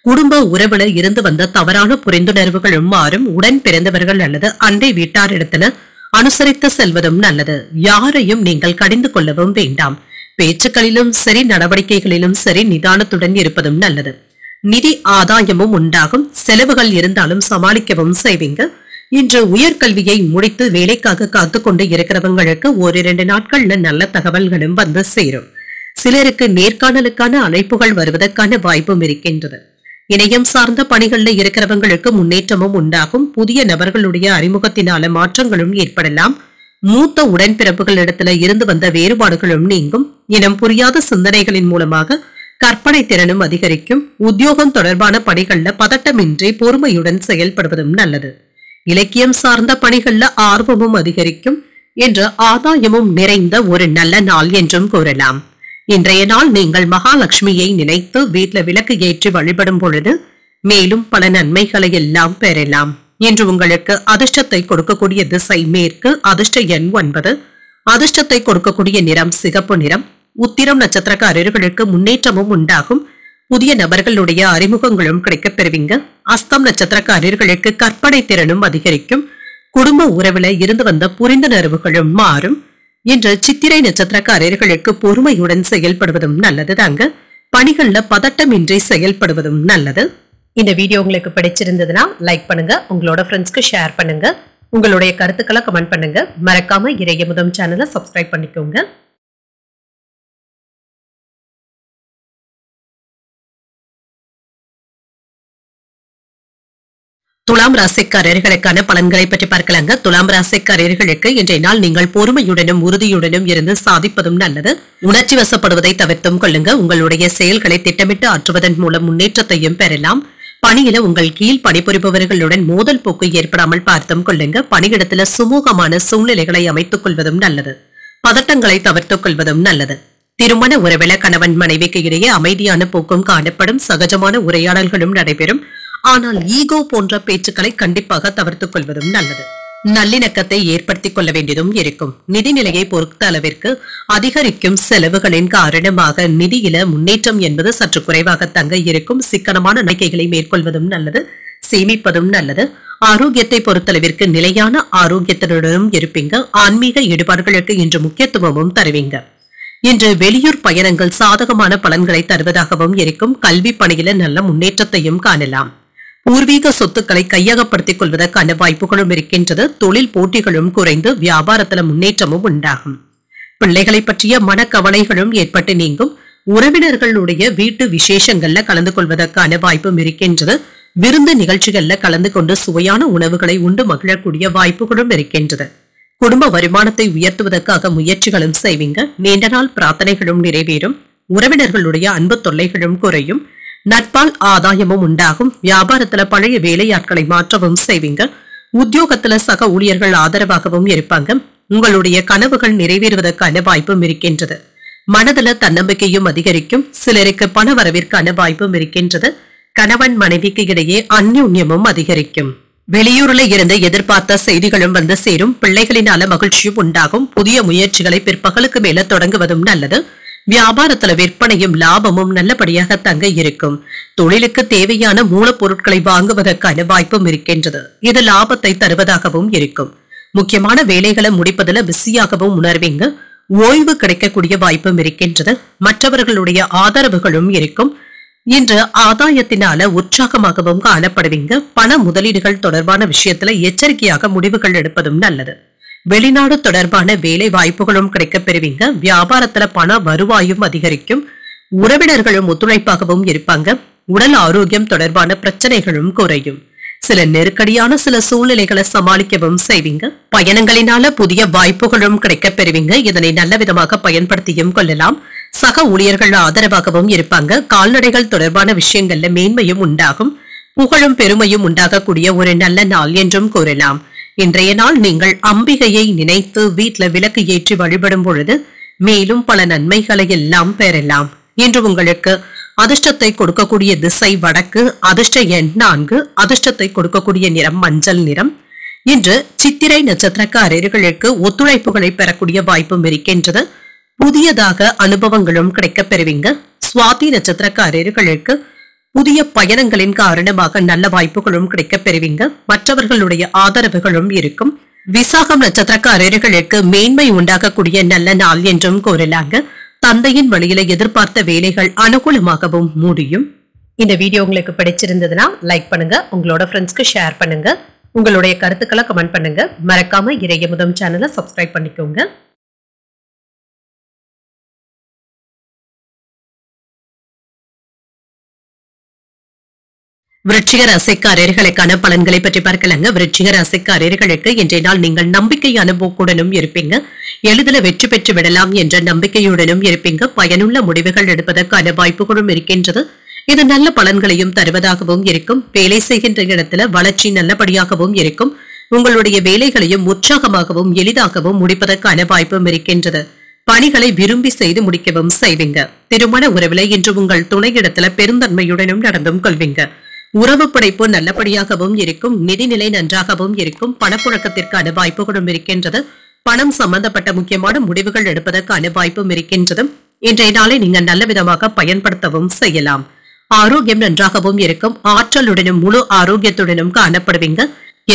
குடும்ப உறவுல இருந்து வந்த தவறான புரிந்துணர்வுகளும் மாறும். உடன் பிறந்தவர்கள் அல்லது அண்டை வீட்டாரிடத்துல அனுசரித்து செல்வதும் நல்லது. யாரையும் நீங்கள் கடிந்து கொள்ளவும் வேண்டாம். பேச்சுக்களிலும் சரி நடவடிக்கைகளிலும் சரி நிதானத்துடன் இருப்பதும் நல்லது. நிதி ஆதாயமும் உண்டாகும். செலவுகள் இருந்தாலும் சமாளிக்கவும் செய்வீங்க. இன்று உயர்கல்வியை முடித்து வேலைக்காக காத்துக்கொண்டு இருக்கிறவங்களுக்கு ஓரிரண்டு நாட்கள்ல நல்ல தகவல்களும் வந்து சேரும். சிலருக்கு நேர்காணலுக்கான அழைப்புகள் வருவதற்கான வாய்ப்பும் இருக்கின்றது. இணையம் சார்ந்த பணிகள்ல இருக்கிறவங்களுக்கு முன்னேற்றமும் உண்டாகும். புதிய நபர்களுடைய அறிமுகத்தினால மாற்றங்களும் ஏற்படலாம். மூத்த உடன்பிறப்புகளிடத்துல இருந்து வந்த வேறுபாடுகளும் நீங்கும். இனம் புரியாத சிந்தனைகளின் மூலமாக கற்பனை திறனும் அதிகரிக்கும். உத்தியோகம் தொடர்பான பணிகள்ல பதட்டமின்றி பொறுமையுடன் செயல்படுவதும் நல்லது. இலக்கியம் சார்ந்த பணிகள்ல ஆர்வமும் அதிகரிக்கும். என்ற ஆதாயமும் நிறைந்த ஒரு நல்ல நாள் என்றும் கூறலாம். இன்றைய நாள் நீங்கள் மகாலட்சுமியை நினைத்து வீட்டுல விளக்கு ஏற்றி வழிபடும் பொழுது மேலும் பல நன்மைகளை எல்லாம் பெறலாம். இன்று உங்களுக்கு அதிர்ஷ்டத்தை கொடுக்கக்கூடிய திசை மேற்கு. அதிர்ஷ்ட எண் 9. அதிர்ஷ்டத்தை கொடுக்கக்கூடிய நிறம் சிகப்பு நிறம். உத்திரம் நட்சத்திரக்காரர்களுக்கு முன்னேற்றமும் உண்டாகும். புதிய நபர்களுடைய அறிமுகங்களும் கிடைக்கப் பெறுவீங்க. அஸ்தம் நட்சத்திரக்காரர்களுக்கு கற்பனை திறனும் அதிகரிக்கும். குடும்ப உறவுல இருந்து வந்த புரிந்துணர்வுகளும் மாறும். இன்று சித்திரை நட்சத்திரக்காரர்களுக்கு பொறுமையுடன் செயல்படுவதும் நல்லது தாங்க. பணிகள்ல பதட்டமின்றி செயல்படுவதும் நல்லது. இந்த வீடியோ உங்களுக்கு பிடிச்சிருந்ததுன்னா லைக் பண்ணுங்க, உங்களோட ஃப்ரெண்ட்ஸ்க்கு ஷேர் பண்ணுங்க, உங்களுடைய கருத்துக்களை கமெண்ட் பண்ணுங்க. மறக்காம இறையமுதம் சேனலை சப்ஸ்கிரைப் பண்ணிக்கோங்க. துலாம் ராசிக்காரர்களுக்கான பலன்களை பற்றி பார்க்கலாங்க. துலாம் ராசிக்காரர்களுக்கு இன்றைய நாள் நீங்கள் பொறுமையுடனும் உறுதியுடனும் இருந்து சாதிப்பதும் நல்லது. உணர்ச்சி வசப்படுவதை தவிர்த்தும் கொள்ளுங்க. உங்களுடைய செயல்களை திட்டமிட்டு ஆற்றுவதன் மூலம் முன்னேற்றத்தையும் பெறலாம். பணியில உங்கள் கீழ் பணிபுரிபவர்களுடன் மோதல் போக்கு ஏற்படாமல் பார்த்தும் கொள்ளுங்க. பணியிடத்துல சுமூகமான சூழ்நிலைகளை அமைத்துக் கொள்வதும் நல்லது. பதட்டங்களை தவிர்த்துக் கொள்வதும் நல்லது. திருமண உறவில கணவன் மனைவிக்கு இடையே அமைதியான போக்கும் காணப்படும். சகஜமான உரையாடல்களும் நடைபெறும். ஆனால் ஈகோ போன்ற பேச்சுக்களை கண்டிப்பாக தவிர்த்துக் கொள்வதும் நல்லது. நல்லிணக்கத்தை ஏற்படுத்திக் கொள்ள வேண்டியதும் இருக்கும். நிதிநிலையை பொறுத்த அளவிற்கு அதிகரிக்கும் செலவுகளின் காரணமாக நிதியில முன்னேற்றம் என்பது சற்று குறைவாக தங்க இருக்கும். சிக்கனமான நடவடிக்கைகளை மேற்கொள்வதும் நல்லது. சேமிப்பதும் நல்லது. ஆரோக்கியத்தை பொறுத்தளவிற்கு நிலையான ஆரோக்கியத்துடனும் இருப்பீங்க. ஆன்மீக ஈடுபாடுகளுக்கு இன்று முக்கியத்துவமும் தருவீங்க. இன்று வெளியூர் பயணங்கள் சாதகமான பலன்களை தருவதாகவும் இருக்கும். கல்வி பணியில நல்ல முன்னேற்றத்தையும் காணலாம். பூர்வீக சொத்துக்களை கையகப்படுத்திக் கொள்வதற்கான வாய்ப்புகளும் இருக்கின்றது. தொழில் போட்டிகளும் குறைந்து வியாபாரத்துல முன்னேற்றமும் உண்டாகும். பிள்ளைகளை பற்றிய மனக்கவலைகளும் ஏற்பட்டு நீங்கும். உறவினர்களுடைய வீட்டு விசேஷங்கள்ல கலந்து கொள்வதற்கான வாய்ப்பும் இருக்கின்றது. விருந்து நிகழ்ச்சிகள்ல கலந்து கொண்டு சுவையான உணவுகளை உண்டு மகிழக்கூடிய வாய்ப்புகளும் இருக்கின்றது. குடும்ப வருமானத்தை உயர்த்துவதற்காக முயற்சிகளும் செய்வீங்க. நீண்ட நாள் பிரார்த்தனைகளும் நிறைவேறும். உறவினர்களுடைய அன்பு தொல்லைகளும் குறையும். நட்பால் ஆதாயமும் உண்டாகும். வியாபாரத்துல பழைய வேலையாட்களை மாற்றவும் செய்வீங்க. உத்தியோகத்துல சக ஊழியர்கள் ஆதரவாகவும் இருப்பாங்க. உங்களுடைய கனவுகள் நிறைவேறுவதற்கான வாய்ப்பும் இருக்கின்றது. மனதுல தன்னம்பிக்கையும் அதிகரிக்கும். சிலருக்கு பண வரவிற்கான வாய்ப்பும் இருக்கின்றது. கணவன் மனைவிக்கு இடையே அந்யோன்யமும் அதிகரிக்கும். வெளியூர்ல இருந்து எதிர்பார்த்த செய்திகளும் வந்து சேரும். பிள்ளைகளினால மகிழ்ச்சியும் உண்டாகும். புதிய முயற்சிகளை பிற்பகலுக்கு மேல தொடங்குவதும் நல்லது. வியாபாரத்துல விற்பனையும் லாபமும் நல்லபடியாக தங்க இருக்கும். தொழிலுக்கு தேவையான மூலப்பொருட்களை வாங்குவதற்கான வாய்ப்பும் இருக்கின்றது. இது லாபத்தை தருவதாகவும் இருக்கும். முக்கியமான வேலைகளை முடிப்பதில் பிஸியாகவும் உணர்வீங்க. ஓய்வு கிடைக்கக்கூடிய வாய்ப்பும் இருக்கின்றது. மற்றவர்களுடைய ஆதரவுகளும் இருக்கும். இன்று ஆதாயத்தினால உற்சாகமாகவும் காணப்படுவீங்க. பண முதலீடுகள் தொடர்பான விஷயத்துல எச்சரிக்கையாக முடிவுகள் எடுப்பதும் நல்லது. வெளிநாடு தொடர்பான வேலை வாய்ப்புகளும் கிடைக்கப் பெறுவீங்க. வியாபாரத்துல பண வருவாயும் அதிகரிக்கும். உறவினர்களும் ஒத்துழைப்பாகவும் இருப்பாங்க. உடல் ஆரோக்கியம் தொடர்பான பிரச்சனைகளும் குறையும். சில நெருக்கடியான சில சூழ்நிலைகளை சமாளிக்கவும் செய்வீங்க. பயணங்களினால புதிய வாய்ப்புகளும் கிடைக்கப் பெறுவீங்க. இதனை நல்ல விதமாக பயன்படுத்தியும் கொள்ளலாம். சக ஊழியர்கள் ஆதரவாகவும் இருப்பாங்க. கால்நடைகள் தொடர்பான விஷயங்கள்ல மேன்மையும் உண்டாகும். புகழும் பெருமையும் உண்டாகக்கூடிய ஒரு நல்ல நாள் என்றும் கூறலாம். இன்றைய நாள் நீங்கள் அம்பிகையை நினைத்து வீட்டுல விளக்கு ஏற்றி வழிபடும் பொழுது மேலும் பல நன்மைகளை எல்லாம் பெறலாம். இன்று உங்களுக்கு அதிர்ஷ்டத்தை கொடுக்கக்கூடிய திசை வடக்கு. அதிர்ஷ்ட எண் 4. அதிர்ஷ்டத்தை கொடுக்கக்கூடிய நிறம் மஞ்சள் நிறம். இன்று சித்திரை நட்சத்திரக்காரர்களுக்கு ஒத்துழைப்புகளை பெறக்கூடிய வாய்ப்பும் இருக்கின்றது. புதியதாக அனுபவங்களும் கிடைக்கப் பெறுவீங்க. சுவாதி நட்சத்திரக்காரர்களுக்கு புதிய பயணங்களின் காரணமாக நல்ல வாய்ப்புகளும் கிடைக்கப் பெறுவீங்க. மற்றவர்களுடைய ஆதரவுகளும் இருக்கும். விசாகம் நட்சத்திரக்காரர்களுக்கு மேன்மை உண்டாகக்கூடிய நல்ல நாள் என்றும் கூறலாங்க. தந்தையின் வழியில எதிர்பார்த்த வேலைகள் அனுகூலமாகவும் முடியும். இந்த வீடியோ உங்களுக்கு பிடிச்சிருந்ததுன்னா லைக் பண்ணுங்க, உங்களோட ஃப்ரெண்ட்ஸ்க்கு ஷேர் பண்ணுங்க, உங்களுடைய கருத்துக்களை கமெண்ட் பண்ணுங்க. மறக்காம இறையமுதம் சேனலை சப்ஸ்கிரைப் பண்ணிக்கோங்க. விருச்சிக ராசிக்காரர்களுக்கான பலன்களை பற்றி பார்க்கலாங்க. விருச்சிக ராசிக்காரர்களுக்கு இன்றைய நாள் நீங்கள் நம்பிக்கையான போக்குடனும் இருப்பீங்க. எளிதில் வெற்றி பெற்று விடலாம் என்ற நம்பிக்கையுடனும் இருப்பீங்க. பயனுள்ள முடிவுகள் எடுப்பதற்கான வாய்ப்புகளும் இருக்கின்றது. இது நல்ல பலன்களையும் தருவதாகவும் இருக்கும். வேலை செய்கின்ற இடத்துல வளர்ச்சி நல்லபடியாகவும் இருக்கும். உங்களுடைய வேலைகளையும் உற்சாகமாகவும் எளிதாகவும் முடிப்பதற்கான வாய்ப்பும் இருக்கின்றது. பணிகளை விரும்பி செய்து முடிக்கவும் செய்வீங்க. திருமண உறவில இன்று உங்கள் துணையிடத்துல பெருந்தன்மையுடனும் நடந்தும் கொள்வீங்க. உறவு படைப்பு நல்லபடியாகவும் இருக்கும். நிதிநிலை நன்றாகவும் இருக்கும். பணப்புழக்கத்திற்கான வாய்ப்புகளும் இருக்கின்றது. பணம் சம்பந்தப்பட்ட முக்கியமான முடிவுகள் எடுப்பதற்கான வாய்ப்பும் இருக்கின்றது. இன்றைய நாளை நீங்கள் நல்ல விதமாக பயன்படுத்தவும் செய்யலாம். ஆரோக்கியம் நன்றாகவும் இருக்கும். ஆற்றலுடனும் முழு ஆரோக்கியத்துடனும் காணப்படுவீங்க.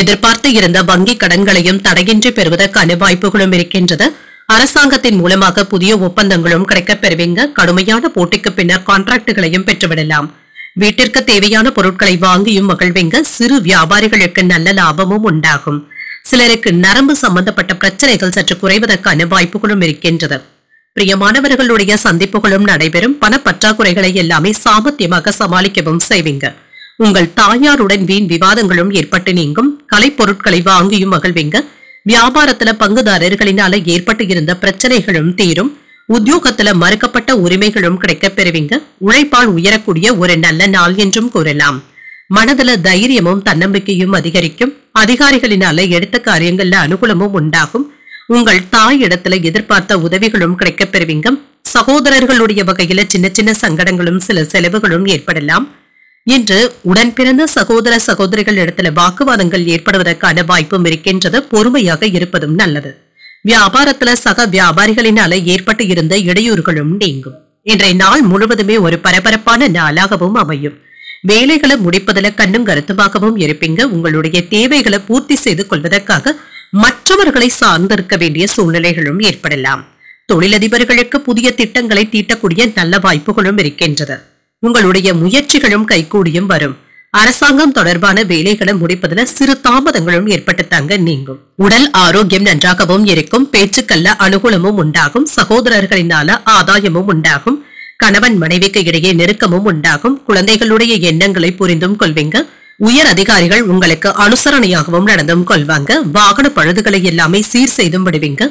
எதிர்பார்த்து இருந்த வங்கி கடன்களையும் தடையின்றி பெறுவதற்கான வாய்ப்புகளும் இருக்கின்றது. அரசாங்கத்தின் மூலமாக புதிய ஒப்பந்தங்களும் கிடைக்கப் பெறுவீங்க. கடுமையான போட்டிக்கு பின்னர் கான்ட்ராக்டுகளையும் பெற்றுவிடலாம். வீட்டிற்கு தேவையான பொருட்களை வாங்கியும் மகிழ்வீங்க. சிறு வியாபாரிகளுக்கு நல்ல லாபமும் உண்டாகும். சிலருக்கு நரம்பு சம்பந்தப்பட்ட பிரச்சனைகள் சற்று குறைவதற்கான வாய்ப்புகளும் இருக்கின்றது. பிரியமானவர்களுடைய சந்திப்புகளும் நடைபெறும். பணப்பற்றாக்குறைகளை எல்லாமே சாமர்த்தியமாக சமாளிக்கவும் செய்வீங்க. உங்கள் தாயாருடன் வீண் விவாதங்களும் ஏற்பட்டு நீங்கும். கலைப்பொருட்களை வாங்கியும் மகிழ்வீங்க. வியாபாரத்துல பங்குதாரர்களினால ஏற்பட்டு இருந்த பிரச்சனைகளும் தீரும். உத்தியோகத்துல மறுக்கப்பட்ட உரிமைகளும் கிடைக்கப் பெறுவீங்க. உழைப்பால் உயரக்கூடிய ஒரு நல்ல நாள் என்றும் கூறலாம். மனதுல தைரியமும் தன்னம்பிக்கையும் அதிகரிக்கும். அதிகாரிகளினால எடுத்த காரியங்கள்ல அனுகூலமும் உண்டாகும். உங்கள் தாய் இடத்துல எதிர்பார்த்த உதவிகளும் கிடைக்கப் பெறுவீங்க. சகோதரர்களுடைய வகையில சின்ன சின்ன சங்கடங்களும் சில செலவுகளும் ஏற்படலாம். இன்று உடன் பிறந்த சகோதர சகோதரிகள் இடத்துல வாக்குவாதங்கள் ஏற்படுவதற்கான வாய்ப்பும் இருக்கின்றது. பொறுமையாக இருப்பதும் நல்லது. வியாபாரத்துல சக வியாபாரிகளினால ஏற்பட்டு இருந்த இடையூறுகளும் நீங்கும். இன்றைய நாள் முழுவதுமே ஒரு பரபரப்பான நாளாகவும் அமையும். வேலைகளை முடிப்பதில் கண்ணும் கருத்துமாகவும் இருப்பீங்க. உங்களுடைய தேவைகளை பூர்த்தி செய்து கொள்வதற்காக மற்றவர்களை சார்ந்திருக்க வேண்டிய சூழ்நிலைகளும் ஏற்படலாம். தொழிலதிபர்களுக்கு புதிய திட்டங்களை தீட்டக்கூடிய நல்ல வாய்ப்புகளும் இருக்கின்றது. உங்களுடைய முயற்சிகளும் கைகூடியும் வரும். அரசாங்கம் தொடர்பான வேலைகளை முடிப்பதில் சிறு தாமதங்களும் ஏற்பட்டுத்தாங்க நீங்கும். உடல் ஆரோக்கியம் நன்றாகவும் இருக்கும். பேச்சுக்கல்ல அனுகூலமும் உண்டாகும். சகோதரர்களினால ஆதாயமும் உண்டாகும். கணவன் மனைவிக்கு இடையே நெருக்கமும் உண்டாகும். குழந்தைகளுடைய எண்ணங்களை புரிந்தும் கொள்வீங்க. உயர் அதிகாரிகள் உங்களுக்கு அனுசரணையாகவும் நடந்தும் கொள்வாங்க. வாகன பழுதுகளை எல்லாமே சீர் செய்தும் விடுவீங்க.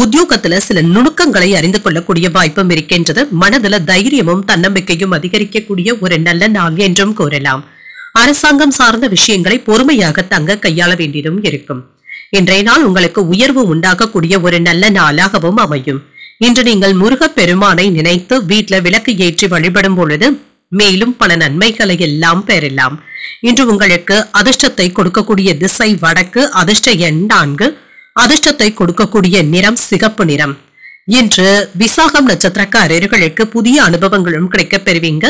உத்தியோகத்துல சில நுணுக்கங்களை அறிந்து கொள்ளக்கூடிய வாய்ப்பும் இருக்கின்றது. மனதுல தைரியமும் தன்னம்பிக்கையும் அதிகரிக்கக்கூடிய ஒரு நல்ல நாள் என்றும் கூறலாம். அரசாங்கம் சார்ந்த விஷயங்களை பொறுமையாக தங்க கையாள வேண்டியதும் இருக்கும். இன்றைய நாள் உங்களுக்கு உயர்வு உண்டாகக்கூடிய ஒரு நல்ல நாளாகவும் அமையும். இன்று நீங்கள் முருகப் பெருமானை நினைத்து வீட்டில் விளக்கு ஏற்றி வழிபடும் பொழுது மேலும் பல நன்மைகளை எல்லாம் பெறலாம். இன்று உங்களுக்கு அதிர்ஷ்டத்தை கொடுக்கக்கூடிய திசை வடக்கு. அதிர்ஷ்ட எண் 4. அதிர்ஷ்டத்தை கொடுக்கக்கூடிய நிறம் சிகப்பு நிறம். இன்று விசாகம் நட்சத்திரக்காரர்களுக்கு புதிய அனுபவங்களும் கிடைக்கப் பெறுவீங்க.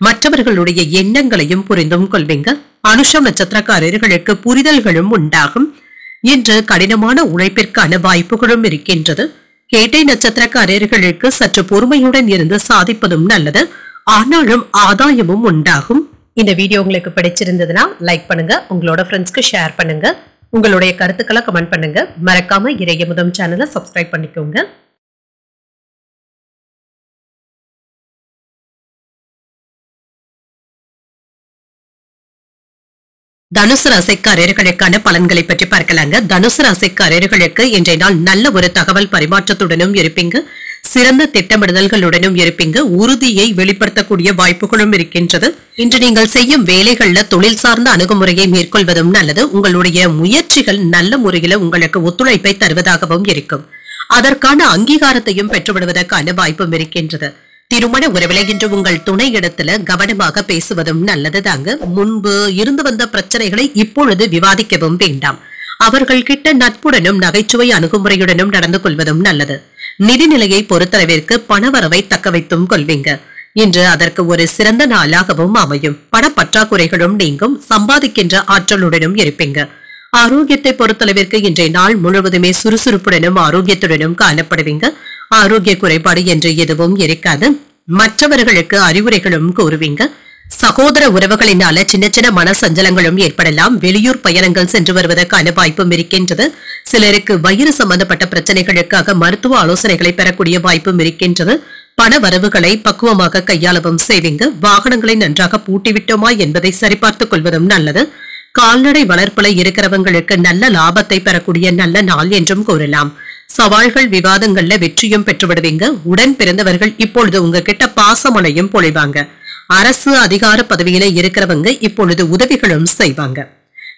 மற்றவர்களுடைய எண்ணங்களையும் புரிந்தும் கொள்வீங்க. அனுஷம் நட்சத்திரக்காரர்களுக்கு புரிதல்களும் உண்டாகும். இன்று கடினமான உழைப்பிற்கான வாய்ப்புகளும் இருக்கின்றது. கேட்டை நட்சத்திரக்காரர்களுக்கு சற்று பொறுமையுடன் இருந்து சாதிப்பதும் நல்லது. ஆனாலும் ஆதாயமும் உண்டாகும். இந்த வீடியோ உங்களுக்கு பிடிச்சிருந்ததுன்னா லைக் பண்ணுங்க, உங்களோட ஃப்ரெண்ட்ஸ்க்கு ஷேர் பண்ணுங்க, உங்களுடைய கருத்துக்களை கமெண்ட் பண்ணுங்க. மறக்காம இறையமுதம் சேனலை சப்ஸ்கிரைப் பண்ணிக்கோங்க. தனுசு ராசிக்காரர்களுக்கான பலன்களை பற்றி பார்க்கலாங்க. தனுசு ராசிக்காரர்களுக்கு இன்றைய நாள் நல்ல ஒரு தகவல் பரிமாற்றத்துடனும் இருப்பீங்க. சிறந்த திட்டமிடுதல்களுடனும் இருப்பீங்க. உறுதியை வெளிப்படுத்தக்கூடிய வாய்ப்புகளும் இருக்கின்றது. இன்று நீங்கள் செய்யும் வேலைகள்ல தொழில் சார்ந்த அணுகுமுறையை மேற்கொள்வதும் நல்லது. உங்களுடைய முயற்சிகள் நல்ல முறையில உங்களுக்கு ஒத்துழைப்பை தருவதாகவும் இருக்கும். அதற்கான அங்கீகாரத்தையும் பெற்றுவிடுவதற்கான வாய்ப்பும் இருக்கின்றது. திருமண உறவில இன்று உங்கள் துணை இடத்துல கவனமாக பேசுவதும் நல்லது தாங்க. முன்பு இருந்து வந்த பிரச்சனைகளை இப்பொழுது விவாதிக்கவும் வேண்டாம். அவர்கள் கிட்ட நட்புடனும் நகைச்சுவை அணுகுமுறையுடனும் நடந்து கொள்வதும் நல்லது. நிதிநிலையை பொறுத்தளவிற்கு பணவரவை தக்க வைத்தும் கொள்வீங்க. இன்று அதற்கு ஒரு சிறந்த நாளாகவும் அமையும். பணப்பற்றாக்குறைகளும் நீங்கும். சம்பாதிக்கின்ற ஆற்றலுடனும் இருப்பீங்க. ஆரோக்கியத்தை பொறுத்தளவிற்கு இன்றைய நாள் முழுவதுமே சுறுசுறுப்புடனும் ஆரோக்கியத்துடனும் காணப்படுவீங்க. ஆரோக்கிய குறைபாடு என்று எதுவும் இருக்காது. மற்றவர்களுக்கு அறிவுரைகளும் கூறுவீங்க. சகோதர உறவுகளினால சின்ன சின்ன மன சஞ்சலங்களும் ஏற்படலாம். வெளியூர் பயணங்கள் சென்று வருவதற்கான வாய்ப்பும் இருக்கின்றது. சிலருக்கு வயிறு சம்பந்தப்பட்ட பிரச்சனைகளுக்காக மருத்துவ ஆலோசனைகளை பெறக்கூடிய வாய்ப்பும் இருக்கின்றது. பண வரவுகளை பக்குவமாக கையாளவும் செய்வீங்க. வாகனங்களை நன்றாக பூட்டிவிட்டோமா என்பதை சரிபார்த்துக் கொள்வதும் நல்லது. கால்நடை வளர்ப்புல இருக்கிறவங்களுக்கு நல்ல லாபத்தை பெறக்கூடிய நல்ல நாள் என்றும் கூறலாம். சவால்கள் விவாதங்கள்ல வெற்றியும் பெற்றுவிடுவீங்க. உடன் பிறந்தவர்கள் இப்பொழுது உங்ககிட்ட பாசமலையும் பொழிவாங்க. அரசு அதிகார பதவியில இருக்கிறவங்க இப்பொழுது உதவிகளும் செய்வாங்க.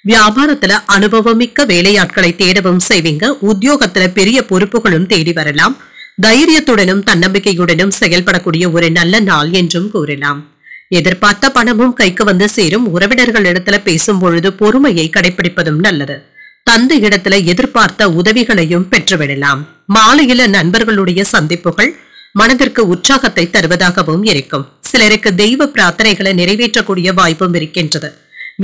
வியாபாரத்துல அனுபவமிக்க வேலையாட்களை தேடவும் செய்வீங்க. உத்தியோகத்துல பெரிய பொறுப்புகளும் தேடி வரலாம். தைரியத்துடனும் தன்னம்பிக்கையுடனும் செயல்படக்கூடிய ஒரு நல்ல நாள் என்றும் கூறலாம். எதிர்பார்த்த பணமும் கைக்கு வந்து சேரும். உறவினர்கள் இடத்துல பேசும் பொழுது பொறுமையை கடைபிடிப்பதும் நல்லது. தந்தை இடத்துல எதிர்பார்த்த உதவிகளையும் பெற்றுவிடலாம். மாலையில நண்பர்களுடைய சந்திப்புகள் மனதிற்கு உற்சாகத்தை தருவதாகவும் இருக்கும். சிலருக்கு தெய்வ பிரார்த்தனைகளை நிறைவேற்றக்கூடிய வாய்ப்பும் இருக்கின்றது.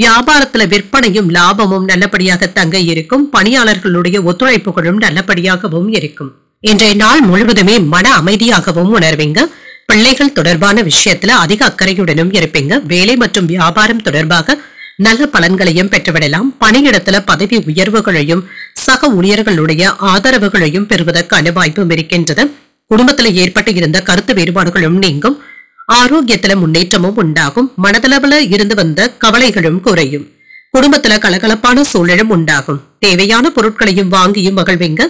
வியாபாரத்துல விற்பனையும் லாபமும் நல்லபடியாக தங்க இருக்கும். பணியாளர்களுடைய ஒத்துழைப்புகளும் நல்லபடியாகவும் இருக்கும். இன்றைய நாள் முழுவதுமே மன அமைதியாகவும் உணர்வீங்க. பிள்ளைகள் தொடர்பான விஷயத்துல அதிக அக்கறையுடனும் இருப்பீங்க. வேலை மற்றும் வியாபாரம் தொடர்பாக நல்ல பலன்களையும் பெற்றுவிடலாம். பணியிடத்துல பதவி உயர்வுகளையும் சக ஊழியர்களுடைய ஆதரவுகளையும் பெறுவதற்கான வாய்ப்பும் இருக்கின்றது. குடும்பத்துல ஏற்பட்டு இருந்த கருத்து வேறுபாடுகளும் நீங்கும். ஆரோக்கியத்துல முன்னேற்றமும் உண்டாகும். மனதளவுல இருந்து வந்த கவலைகளும் குறையும். குடும்பத்துல கலகலப்பான சூழலும் உண்டாகும். தேவையான பொருட்களையும் வாங்கியும் மகிழ்வீங்க.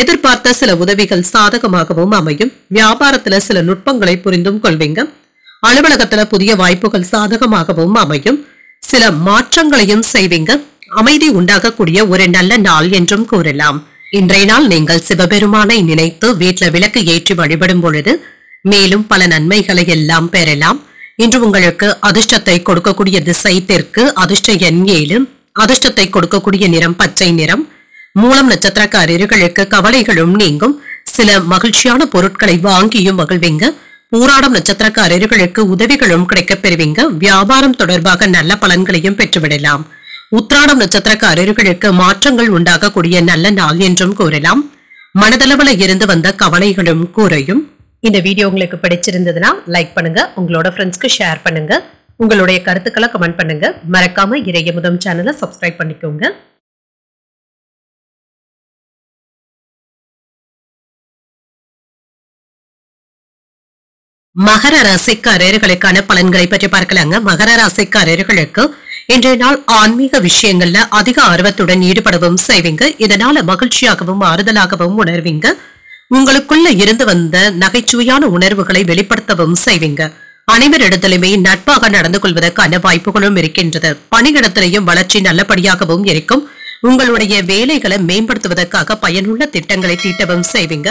எதிர்பார்த்த சில உதவிகள் சாதகமாகவும் அமையும். வியாபாரத்துல சில நுட்பங்களை புரிந்தும் கொள்வீங்க. அலுவலகத்துல புதிய வாய்ப்புகள் சாதகமாகவும் அமையும். சில மாற்றங்களையும் செய்வீங்க. அமைதி உண்டாகக்கூடிய ஒரு நல்ல நாள் என்றும் கூறலாம். இன்றைய நாள் நீங்கள் சிவபெருமானை நினைத்து வீட்டுல விளக்கு ஏற்றி வழிபடும் பொழுது மேலும் பல நன்மைகளை எல்லாம் பெறலாம். இன்று உங்களுக்கு அதிர்ஷ்டத்தை கொடுக்கக்கூடிய திசை தெற்கு. அதிர்ஷ்ட எண் 7. அதிர்ஷ்டத்தை கொடுக்கக்கூடிய நிறம் பச்சை நிறம். மூலம் நட்சத்திரக்காரர்களுக்கு கவலைகளும் நீங்கும். சில மகிழ்ச்சியான பொருட்களை வாங்கியும் மகிழ்வீங்க. பூராடம் நட்சத்திரக்காரர்களுக்கு உதவிகளும் கிடைக்கப் பெறுவீங்க. வியாபாரம் தொடர்பாக நல்ல பலன்களையும் பெற்றுவிடலாம். உத்திராடம் நட்சத்திரக்காரர்களுக்கு மாற்றங்கள் உண்டாகக்கூடிய நல்ல நாள் என்றும் கூறலாம். மனதளவுல இருந்து வந்த கவலைகளும் குறையும். இந்த வீடியோ உங்களுக்கு பிடிச்சிருந்ததுன்னா லைக் பண்ணுங்க. உங்களோட ஃப்ரெண்ட்ஸ்க்கு ஷேர் பண்ணுங்க. உங்களுடைய கருத்துக்களை கமெண்ட் பண்ணுங்க. மறக்காம இறையமுதம் சேனலை சப்ஸ்கிரைப் பண்ணிக்கோங்க. மகர ராசிக்காரர்களுக்கான பலன்களை பற்றி பார்க்கலாங்க. மகர ராசிக்காரர்களுக்கு இன்றைய நாள் ஆன்மீக விஷயங்கள்ல அதிக ஆர்வத்துடன் ஈடுபடவும் செய்வீங்க. இதனால மகிழ்ச்சியாகவும் ஆறுதலாகவும் உணர்வீங்க. உங்களுக்குள்ள இருந்து வந்த நகைச்சுவையான உணர்வுகளை வெளிப்படுத்தவும் செய்வீங்க. அனைவரிடத்திலுமே நட்பாக நடந்து கொள்வதற்கான வாய்ப்புகளும் இருக்கின்றது. பணியிடத்திலையும் வளர்ச்சி நல்லபடியாகவும் இருக்கும். உங்களுடைய வேலைகளை மேம்படுத்துவதற்காக பயனுள்ள திட்டங்களை தீட்டவும் செய்வீங்க.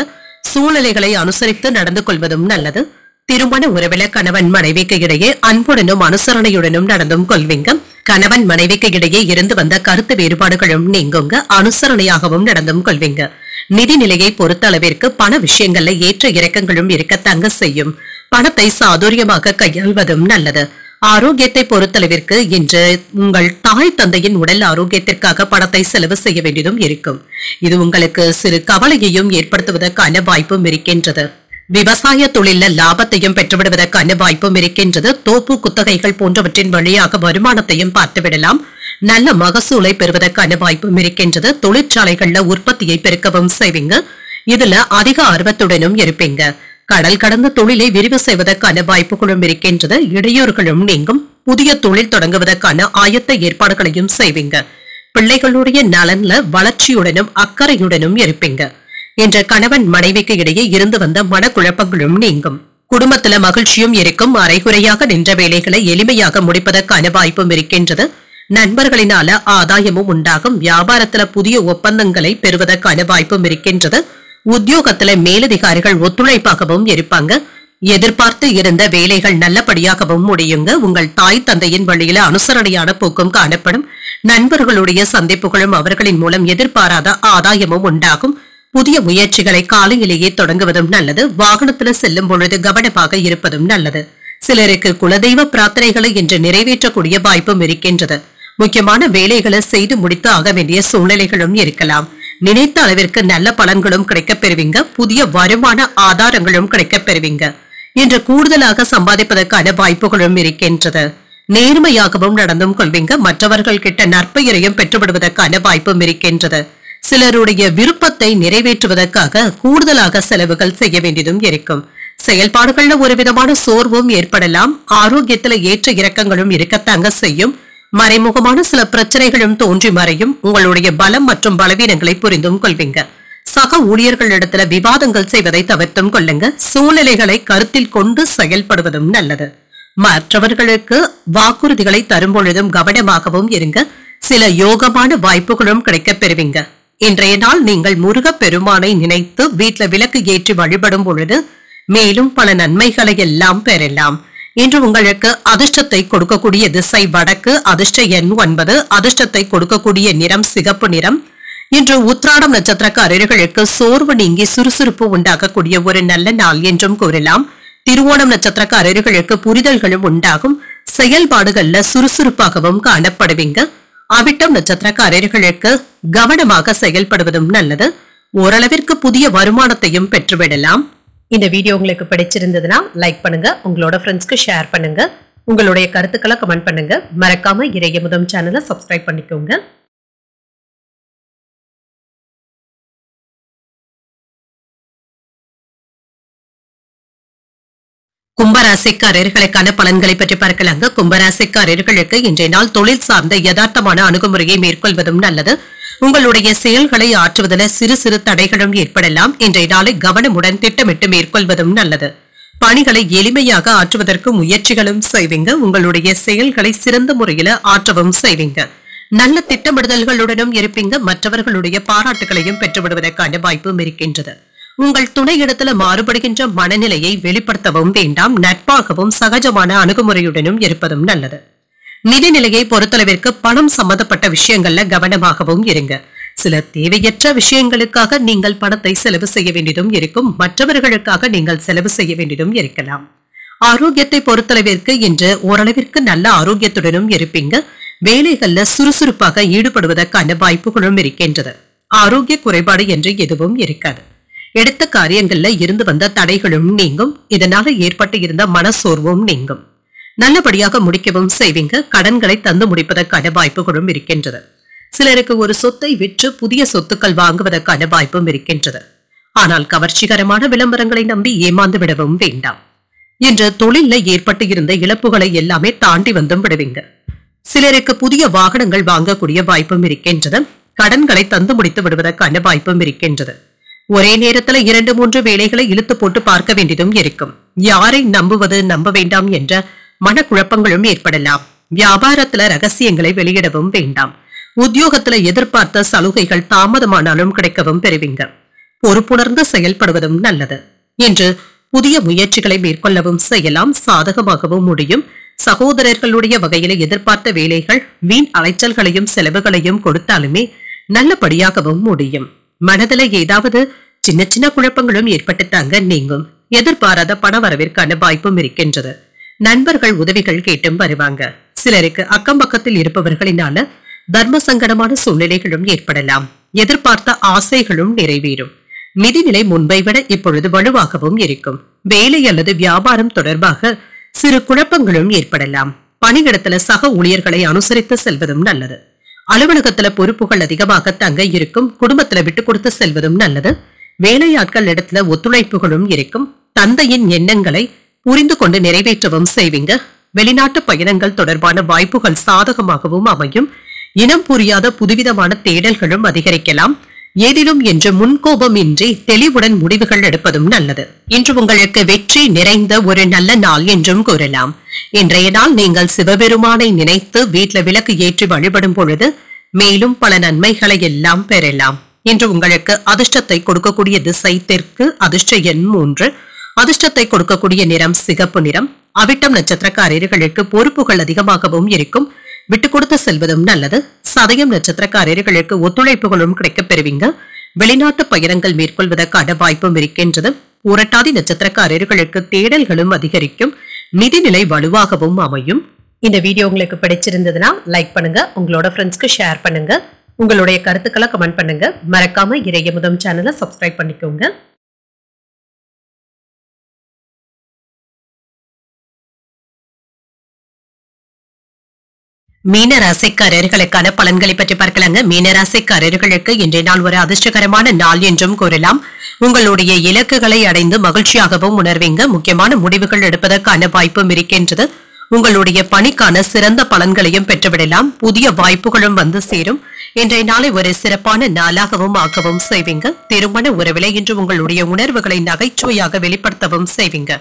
சூழ்நிலைகளை அனுசரித்து நடந்து கொள்வதும் நல்லது. திருமண உறவில கணவன் மனைவிக்கு இடையே அன்புடனும் அனுசரணையுடனும் நடந்தும் கொள்வீங்க. கணவன் மனைவிக்கு இடையே இருந்து வந்த கருத்து வேறுபாடுகளும் நீங்குங்க. அனுசரணையாகவும் நடந்தும் கொள்வீங்க. நிதி நிலையை பொறுத்த அளவிற்கு பண விஷயங்கள்ல ஏற்ற இறக்கங்களும் இருக்க தங்க செய்யும். பணத்தை சாதுரியமாக கையாள்வதும் நல்லது. ஆரோக்கியத்தை பொறுத்தளவிற்கு இன்று உங்கள் தாய் தந்தையின் உடல் ஆரோக்கியத்திற்காக பணத்தை செலவு செய்ய வேண்டியதும் இருக்கும். இது உங்களுக்கு சிறு கவலையையும் ஏற்படுத்துவதற்கான வாய்ப்பும் இருக்கின்றது. விவசாய தொழில லாபத்தையும் பெற்றுவிடுவதற்கான வாய்ப்பும் இருக்கின்றது. தோப்பு குத்தகைகள் போன்றவற்றின் வழியாக வருமானத்தையும் பார்த்துவிடலாம். நல்ல மகசூலை பெறுவதற்கான வாய்ப்பும் இருக்கின்றது. தொழிற்சாலைகள்ல உற்பத்தியை பெருக்கவும் செய்வீங்க. இதுல அதிக ஆர்வத்துடனும் இருப்பீங்க. கடல் கடந்த தொழிலை விரிவு செய்வதற்கான வாய்ப்புகளும் இருக்கின்றது. இடையூறுகளும் நீங்கும். புதிய தொழில் தொடங்குவதற்கான ஆயத்த ஏற்பாடுகளையும் செய்வீங்க. பிள்ளைகளுடைய நலன்ல வளர்ச்சியுடனும் அக்கறையுடனும் இருப்பீங்க. என்ற கணவன் மனைவிக்கு இடையே இருந்து வந்த மனக்குழப்பங்களும் நீங்கும். குடும்பத்துல மகிழ்ச்சியும் இருக்கும். அரைகுறையாக நின்ற வேலைகளை எளிமையாக முடிப்பதற்கான வாய்ப்பும் இருக்கின்றது. நண்பர்களினால ஆதாயமும் உண்டாகும். வியாபாரத்துல புதிய ஒப்பந்தங்களை பெறுவதற்கான வாய்ப்பும் இருக்கின்றது. உத்தியோகத்துல மேலதிகாரிகள் ஒத்துழைப்பாகவும் இருப்பாங்க. எதிர்பார்த்து இருந்த வேலைகள் நல்லபடியாகவும் முடியுங்க. உங்கள் தாய் தந்தையின் வழியில அனுசரணையான போக்கும் காணப்படும். நண்பர்களுடைய சந்திப்புகளும் அவர்களின் மூலம் எதிர்பாராத ஆதாயமும் உண்டாகும். புதிய முயற்சிகளை காலையிலேயே தொடங்குவதும் நல்லது. வாகனத்துல செல்லும் பொழுது கவனமாக இருப்பதும் நல்லது. சிலருக்கு குலதெய்வ பிரார்த்தனைகளை இன்று நிறைவேற்றக்கூடிய வாய்ப்பும் இருக்கின்றது. முக்கியமான வேலைகளை செய்து முடித்து ஆக வேண்டிய சூழ்நிலைகளும் இருக்கலாம். நினைத்த அளவிற்கு நல்ல பலன்களும் கிடைக்கப் பெறுவீங்க. புதிய வருமான ஆதாரங்களும் கிடைக்கப் பெறுவீங்க. இன்று கூடுதலாக சம்பாதிப்பதற்கான வாய்ப்புகளும் இருக்கின்றது. நேர்மையாகவும் நடந்தும் கொள்வீங்க. மற்றவர்கள் கிட்ட நற்பெயரையும் பெற்றுவிடுவதற்கான வாய்ப்பும் இருக்கின்றது. சிலருடைய விருப்பத்தை நிறைவேற்றுவதற்காக கூடுதலாக செலவுகள் செய்ய வேண்டியதும் இருக்கும். செயல்பாடுகள்ல ஒரு விதமான சோர்வும் ஏற்படலாம். ஆரோக்கியத்துல ஏற்ற இறக்கங்களும் இருக்கத்தாங்க செய்யும். மறைமுகமான சில பிரச்சனைகளும் தோன்றி மறையும். உங்களுடைய பலம் மற்றும் பலவீனங்களை புரிந்தும் கொள்வீங்க. சக ஊழியர்களிடத்துல விவாதங்கள் செய்வதை தவிர்த்தும் கொள்ளுங்க. சூழ்நிலைகளை கருத்தில் கொண்டு செயல்படுவதும் நல்லது. மற்றவர்களுக்கு வாக்குறுதிகளை தரும் பொழுதும் கவனமாகவும் இருங்க. சில யோகமான வாய்ப்புகளும் கிடைக்கப் பெறுவீங்க. இன்றைய நாள் நீங்கள் முருகப் பெருமானை நினைத்து வீட்டுல விளக்கு ஏற்றி வழிபடும் பொழுது மேலும் பல நன்மைகளை எல்லாம் பெறலாம். இன்று உங்களுக்கு அதிர்ஷ்டத்தை கொடுக்கக்கூடிய திசை வடக்கு. அதிர்ஷ்ட எண் 9. அதிர்ஷ்டத்தை கொடுக்கக்கூடிய நிறம் சிகப்பு நிறம். இன்று உத்திராடம் நட்சத்திரக்காரர்களுக்கு சோர்வு நீங்கி சுறுசுறுப்பு உண்டாகக்கூடிய ஒரு நல்ல நாள் என்றும் கூறலாம். திருவோணம் நட்சத்திரக்காரர்களுக்கு புரிதல்களும் உண்டாகும். செயல்பாடுகள்ல சுறுசுறுப்பாகவும் காணப்படுவீங்க. அவிட்டம் நட்சத்திரக்காரர்களுக்கு கவனமாக செயல்படுவதும் நல்லது. ஓரளவிற்கு புதிய வருமானத்தையும் பெற்றுவிடலாம். இந்த வீடியோ உங்களுக்கு பிடிச்சிருந்ததுன்னா லைக் பண்ணுங்க. உங்களோட ஃப்ரெண்ட்ஸ்க்கு ஷேர் பண்ணுங்க. உங்களுடைய கருத்துக்களை கமெண்ட் பண்ணுங்க. மறக்காம இறையமுதம் சேனலை சப்ஸ்கிரைப் பண்ணிக்கோங்க. கும்பராசிக்காரர்களுக்கான பலன்களை பற்றி பார்க்கலாங்க. கும்பராசிக்காரர்களுக்கு இன்றைய நாள் தொழில் சார்ந்த யதார்த்தமான அணுகுமுறையை மேற்கொள்வதும் நல்லது. உங்களுடைய செயல்களை ஆற்றுவதில் சிறு சிறு தடைகளும் ஏற்படலாம். இன்றைய நாளை கவனமுடன் திட்டமிட்டு மேற்கொள்வதும் நல்லது. பணிகளை எளிமையாக ஆற்றுவதற்கு முயற்சிகளும் செய்வீங்க. உங்களுடைய செயல்களை சிறந்த முறையில ஆற்றவும் செய்வீங்க. நல்ல திட்டமிடுதல்களுடனும் இருப்பீங்க. மற்றவர்களுடைய பாராட்டுகளையும் பெற்றுவிடுவதற்கான வாய்ப்பும் இருக்கின்றது. உங்கள் துணையிடத்துல மாறுபடுகின்ற மனநிலையை வெளிப்படுத்தவும் வேண்டாம். நட்பாகவும் சகஜமான அணுகுமுறையுடனும் இருப்பதும் நல்லது. நிதிநிலையை பொறுத்தளவிற்கு பணம் சம்பந்தப்பட்ட விஷயங்கள்ல கவனமாகவும் இருங்க. சில தேவையற்ற விஷயங்களுக்காக நீங்கள் பணத்தை செலவு செய்ய வேண்டியதும் இருக்கும். மற்றவர்களுக்காக நீங்கள் செலவு செய்ய வேண்டியதும் இருக்கலாம். ஆரோக்கியத்தை பொறுத்தளவிற்கு இன்று ஓரளவிற்கு நல்ல ஆரோக்கியத்துடனும் இருப்பீங்க. வேலைகள்ல சுறுசுறுப்பாக ஈடுபடுவதற்கான வாய்ப்புகளும் இருக்கின்றது. ஆரோக்கிய குறைபாடு என்று எதுவும் இருக்காது. எடுத்த காரியங்கள்ல இருந்து வந்த தடைகளும் நீங்கும். இதனால ஏற்பட்டு இருந்த மனசோர்வும் நீங்கும். நல்லபடியாக முடிக்கவும் செய்வீங்க. கடன்களை தந்து முடிப்பதற்கான வாய்ப்புகளும் இருக்கின்றது. சிலருக்கு ஒரு சொத்தை விற்று புதிய சொத்துக்கள் வாங்குவதற்கான வாய்ப்பும் இருக்கின்றது. ஆனால் கவர்ச்சிகரமான விளம்பரங்களை நம்பி ஏமாந்து விடவும் வேண்டாம். இன்று தொழில ஏற்பட்டு இருந்த இழப்புகளை எல்லாமே தாண்டி வந்தும் விடுவீங்க. சிலருக்கு புதிய வாகனங்கள் வாங்கக்கூடிய வாய்ப்பும் இருக்கின்றது. கடன்களை தந்து முடித்து விடுவதற்கான வாய்ப்பும் இருக்கின்றது. ஒரே நேரத்துல 2-3 வேலைகளை இழுத்து போட்டு பார்க்க வேண்டியதும் இருக்கும். யாரை நம்புவது நம்ப வேண்டாம் என்ற மனக்குழப்பங்களும் ஏற்படலாம். வியாபாரத்துல ரகசியங்களை வெளியிடவும் வேண்டாம். உத்தியோகத்துல எதிர்பார்த்த சலுகைகள் தாமதமானாலும் கிடைக்கவும் பெறுவீங்க. பொறுப்புணர்ந்து செயல்படுவதும் நல்லது. இன்று புதிய முயற்சிகளை மேற்கொள்ளவும் செய்யலாம். சாதகமாகவும் முடியும். சகோதரர்களுடைய வகையில எதிர்பார்த்த வேலைகள் வீண் அலைச்சல்களையும் செலவுகளையும் கொடுத்தாலுமே நல்லபடியாகவும் முடியும். மனதில ஏதாவது சின்ன சின்ன குழப்பங்களும் ஏற்பட்டுத்தாங்க நீங்கும். எதிர்பாராத பண வரவிற்கான வாய்ப்பும் இருக்கின்றது. நண்பர்கள் உதவிகள் கேட்டும் வருவாங்க. சிலருக்கு அக்கம் பக்கத்தில் இருப்பவர்களினால தர்ம சங்கடமான சூழ்நிலைகளும் ஏற்படலாம். எதிர்பார்த்த ஆசைகளும் நிறைவேறும். நிதிநிலை முன்பை விட இப்பொழுது வலுவாகவும் இருக்கும். வேலை அல்லது வியாபாரம் தொடர்பாக சிறு குழப்பங்களும் ஏற்படலாம். பணியிடத்துல சக ஊழியர்களை அனுசரித்து செல்வதும் நல்லது. அலுவலகத்துல பொறுப்புகள் அதிகமாக தங்க இருக்கும். குடும்பத்துல விட்டு கொடுத்து செல்வதும் நல்லது. வேலையாட்கள் இடத்துல ஒத்துழைப்புகளும் இருக்கும். தந்தையின் எண்ணங்களை புரிந்து கொண்டு நிறைவேற்றவும் செய்வீங்க. வெளிநாட்டு பயணங்கள் தொடர்பான வாய்ப்புகள் சாதகமாகவும் அமையும். இனம் புரியாத புதுவிதமான தேடல்களும் அதிகரிக்கலாம். ஏதிலும் என்று முன்கோபம் இன்றி தெளிவுடன் முடிவுகள் எடுப்பதும் நல்லது. இன்று உங்களுக்கு வெற்றி நிறைந்த ஒரு நல்ல நாள் என்றும் கூறலாம். இன்றைய நாள் நீங்கள் சிவபெருமானை நினைத்து வீட்டுல விளக்கு ஏற்றி வழிபடும் பொழுது மேலும் பல நன்மைகளை எல்லாம் பெறலாம். இன்று உங்களுக்கு அதிர்ஷ்டத்தை கொடுக்கக்கூடிய திசை தெற்கு. அதிர்ஷ்ட எண் 3. அதிர்ஷ்டத்தை கொடுக்கக்கூடிய நிறம் சிகப்பு நிறம். அவிட்டம் நட்சத்திரக்காரர்களுக்கு பொறுப்புகள் அதிகமாகவும் இருக்கும். விட்டு கொடுத்து செல்வதும் நல்லது. சதயம் நட்சத்திரக்காரர்களுக்கு ஒத்துழைப்புகளும் கிடைக்கப் பெறுவீங்க. வெளிநாட்டு பயணங்கள் மேற்கொள்வதற்கான வாய்ப்பும் இருக்கின்றது. புரட்டாதி நட்சத்திரக்காரர்களுக்கு தேடல்களும் அதிகரிக்கும். நிதிநிலை வலுவாகவும் அமையும். இந்த வீடியோ உங்களுக்கு பிடிச்சிருந்ததுன்னா லைக் பண்ணுங்க. உங்களோட ஃப்ரெண்ட்ஸ்க்கு ஷேர் பண்ணுங்க. உங்களுடைய கருத்துக்களை கமெண்ட் பண்ணுங்க. மறக்காம இறையமுதம் சேனலை சப்ஸ்கிரைப் பண்ணிக்கோங்க. மீன ராசிக்காரர்களுக்கான பலன்களை பற்றி பார்க்கலாங்க. மீன ராசிக்காரர்களுக்கு இன்றைய நாள் ஒரு அதிர்ஷ்டகரமான நாள் என்றும் கூறலாம். உங்களுடைய இலக்குகளை அடைந்து மகிழ்ச்சியாகவும் உணர்வீங்க. முக்கியமான முடிவுகள் எடுப்பதற்கான வாய்ப்பும் இருக்கின்றது. உங்களுடைய பணிக்கான சிறந்த பலன்களையும் பெற்றுவிடலாம். புதிய வாய்ப்புகளும் வந்து சேரும். இன்றைய நாளை ஒரு சிறப்பான நாளாகவும் ஆக்கவும் செய்வீங்க. திருமண உறவிலே இன்று உங்களுடைய உணர்வுகளை நகைச்சுவையாக வெளிப்படுத்தவும் செய்வீங்க.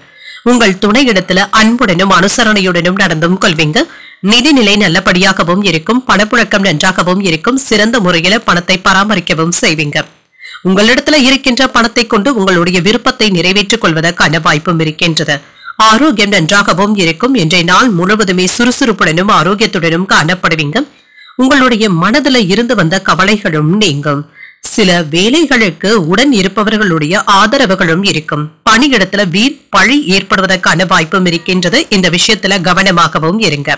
உங்கள் துணையிடத்துல அன்புடனும் அனுசரணையுடனும் நடந்தும் கொள்வீங்க. நிதிநிலை நல்லபடியாகவும் இருக்கும். பணப்புழக்கம் நன்றாகவும் இருக்கும். சிறந்த முறையில பணத்தை பராமரிக்கவும் செய்வீங்க. உங்களிடத்துல இருக்கின்ற பணத்தை கொண்டு உங்களுடைய விருப்பத்தை நிறைவேற்றிக் கொள்வதற்கான வாய்ப்பும் இருக்கின்றது. ஆரோக்கியம் நன்றாகவும் இருக்கும். இன்றைய நாள் முழுவதுமே சுறுசுறுப்புடனும் ஆரோக்கியத்துடனும் காணப்படுவீங்க. உங்களுடைய மனதுல இருந்து வந்த கவலைகளும் நீங்கும். சில வேலைகளுக்கு உடன் இருப்பவர்களுடைய ஆதரவுகளும் இருக்கும். பணியிடத்துல வீண் பழி ஏற்படுவதற்கான வாய்ப்பும் இருக்கின்றது. இந்த விஷயத்துல கவனமாகவும் இருங்க.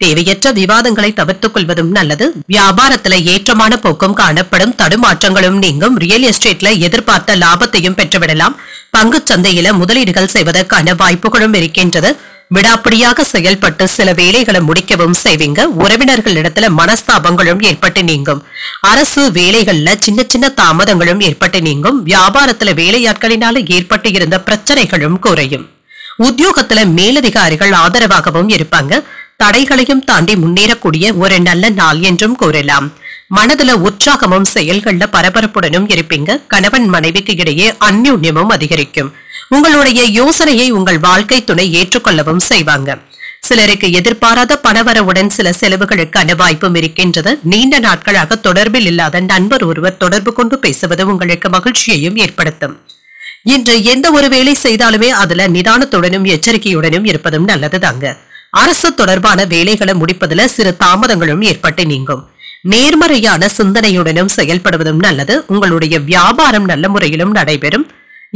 தேவையற்ற விவாதங்களை தவிர்த்துக் கொள்வதும் நல்லது. வியாபாரத்துல ஏற்றமான போக்கும் காணப்படும். தடுமாற்றங்களும் நீங்கும். ரியல் எஸ்டேட்ல எதிர்பார்த்த லாபத்தையும் பெற்றுவிடலாம். பங்கு சந்தையில முதலீடுகள் செய்வதற்கான வாய்ப்புகளும் இருக்கின்றது. விடாப்பிடியாக செயல்பட்டு சில வேலைகளை முடிக்கவும் செய்வீங்க. உறவினர்களிடத்துல மனஸ்தாபங்களும் ஏற்பட்டு நீங்கும். அரசு வேலைகள்ல சின்ன சின்ன தாமதங்களும் ஏற்பட்டு நீங்கும். வியாபாரத்துல வேலையாட்களினால ஏற்பட்டு இருந்த பிரச்சனைகளும் குறையும். உத்தியோகத்துல மேலதிகாரிகள் ஆதரவாகவும் இருப்பாங்க. தடைகளையும் தாண்டி முன்னேறக்கூடிய ஒரு நல்ல நாள் என்றும் கூறலாம். மனதுல உற்சாகமும் செயல்கள்ல பரபரப்புடனும் இருப்பீங்க. கணவன் மனைவிக்கு இடையே அந்யோன்யமும் அதிகரிக்கும். உங்களுடைய யோசனையை உங்கள் வாழ்க்கை துணை ஏற்றுக்கொள்ளவும் செய்வாங்க. சிலருக்கு எதிர்பாராத பணவரவுடன் சில செலவுகளுக்கான வாய்ப்பும் இருக்கின்றது. நீண்ட நாட்களாக தொடர்பில் இல்லாத நண்பர் ஒருவர் தொடர்பு கொண்டு பேசுவது உங்களுக்கு மகிழ்ச்சியையும் ஏற்படுத்தும். இன்று எந்த ஒரு வேலை செய்தாலுமே அதுல நிதானத்துடனும் எச்சரிக்கையுடனும் இருப்பதும் நல்லது தாங்க. அரசு தொடர்பான வேலைகளை முடிப்பதுல சிறு தாமதங்களும் ஏற்பட்டு நீங்கும். நேர்மறையான சிந்தனையுடனும் செயல்படுவதும் நல்லது. உங்களுடைய வியாபாரம் நல்ல முறையிலும் நடைபெறும்.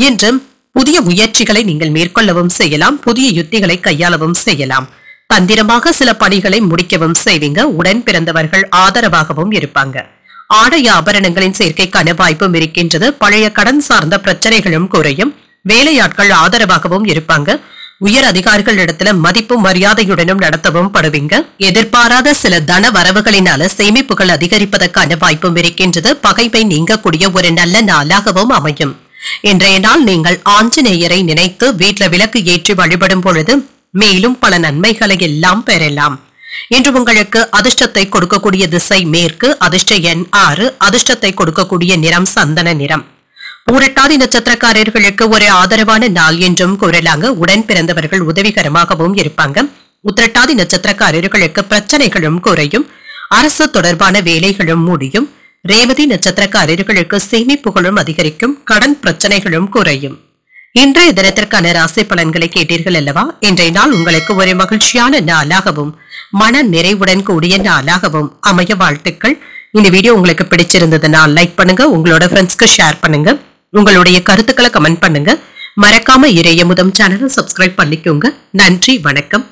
இன்றும் புதிய முயற்சிகளை நீங்கள் மேற்கொள்ளவும் செய்யலாம். புதிய யுத்திகளை கையாளவும் செய்யலாம். தந்திரமாக சில பணிகளை முடிக்கவும் செய்வீங்க. உடன் பிறந்தவர்கள் ஆதரவாகவும் இருப்பாங்க. ஆடை ஆபரணங்களின் சேர்க்கைக்கான வாய்ப்பும் இருக்கின்றது. பழைய கடன் சார்ந்த பிரச்சனைகளும் குறையும். வேலையாட்கள் ஆதரவாகவும் இருப்பாங்க. உயர் அதிகாரிகள் இடத்துல மதிப்பும் மரியாதையுடனும் நடத்தவும் படுவீங்க. எதிர்பாராத சில தன வரவுகளினால சேமிப்புகள் அதிகரிப்பதற்கான வாய்ப்பும் இருக்கின்றது. பகைமை நீங்கக்கூடிய ஒரு நல்ல நாளாகவும் அமையும். இன்றைய நாள் நீங்கள் ஆஞ்சநேயரை நினைத்து வீட்டுல விளக்கு ஏற்றி வழிபடும் பொழுது மேலும் பல நன்மைகளை எல்லாம் பெறலாம். இன்று உங்களுக்கு அதிர்ஷ்டத்தை கொடுக்கக்கூடிய திசை மேற்கு. அதிர்ஷ்ட எண் 6. அதிர்ஷ்டத்தை கொடுக்கக்கூடிய நிறம் சந்தன நிறம். பூரட்டாதி நட்சத்திரக்காரர்களுக்கு ஒரு ஆதரவான நாள் என்றும் கூறலாங்க. உடன் பிறந்தவர்கள் உதவிகரமாகவும் இருப்பாங்க. உத்திரட்டாதி நட்சத்திரக்காரர்களுக்கு பிரச்சனைகளும் குறையும். அரசு தொடர்பான வேலைகளும் முடியும். ரேவதி நட்சத்திரக்காரர்களுக்கு சேமிப்புகளும் அதிகரிக்கும். கடன் பிரச்சனைகளும் குறையும். இன்றைய தினத்திற்கான ராசி பலன்களை கேட்டீர்கள் அல்லவா? இன்றைய நாள் உங்களுக்கு ஒரு மகிழ்ச்சியான நாளாகவும் மன நிறைவுடன் கூடிய நாளாகவும் அமைய வாழ்த்துக்கள். இந்த வீடியோ உங்களுக்கு பிடிச்சிருந்ததுன்னா லைக் பண்ணுங்க. உங்களோட ஃப்ரெண்ட்ஸ்க்கு ஷேர் பண்ணுங்க. உங்களுடைய கருத்துக்களை கமெண்ட் பண்ணுங்க. மறக்காம இறையமுதம் சேனலை சப்ஸ்கிரைப் பண்ணிக்கோங்க. நன்றி, வணக்கம்.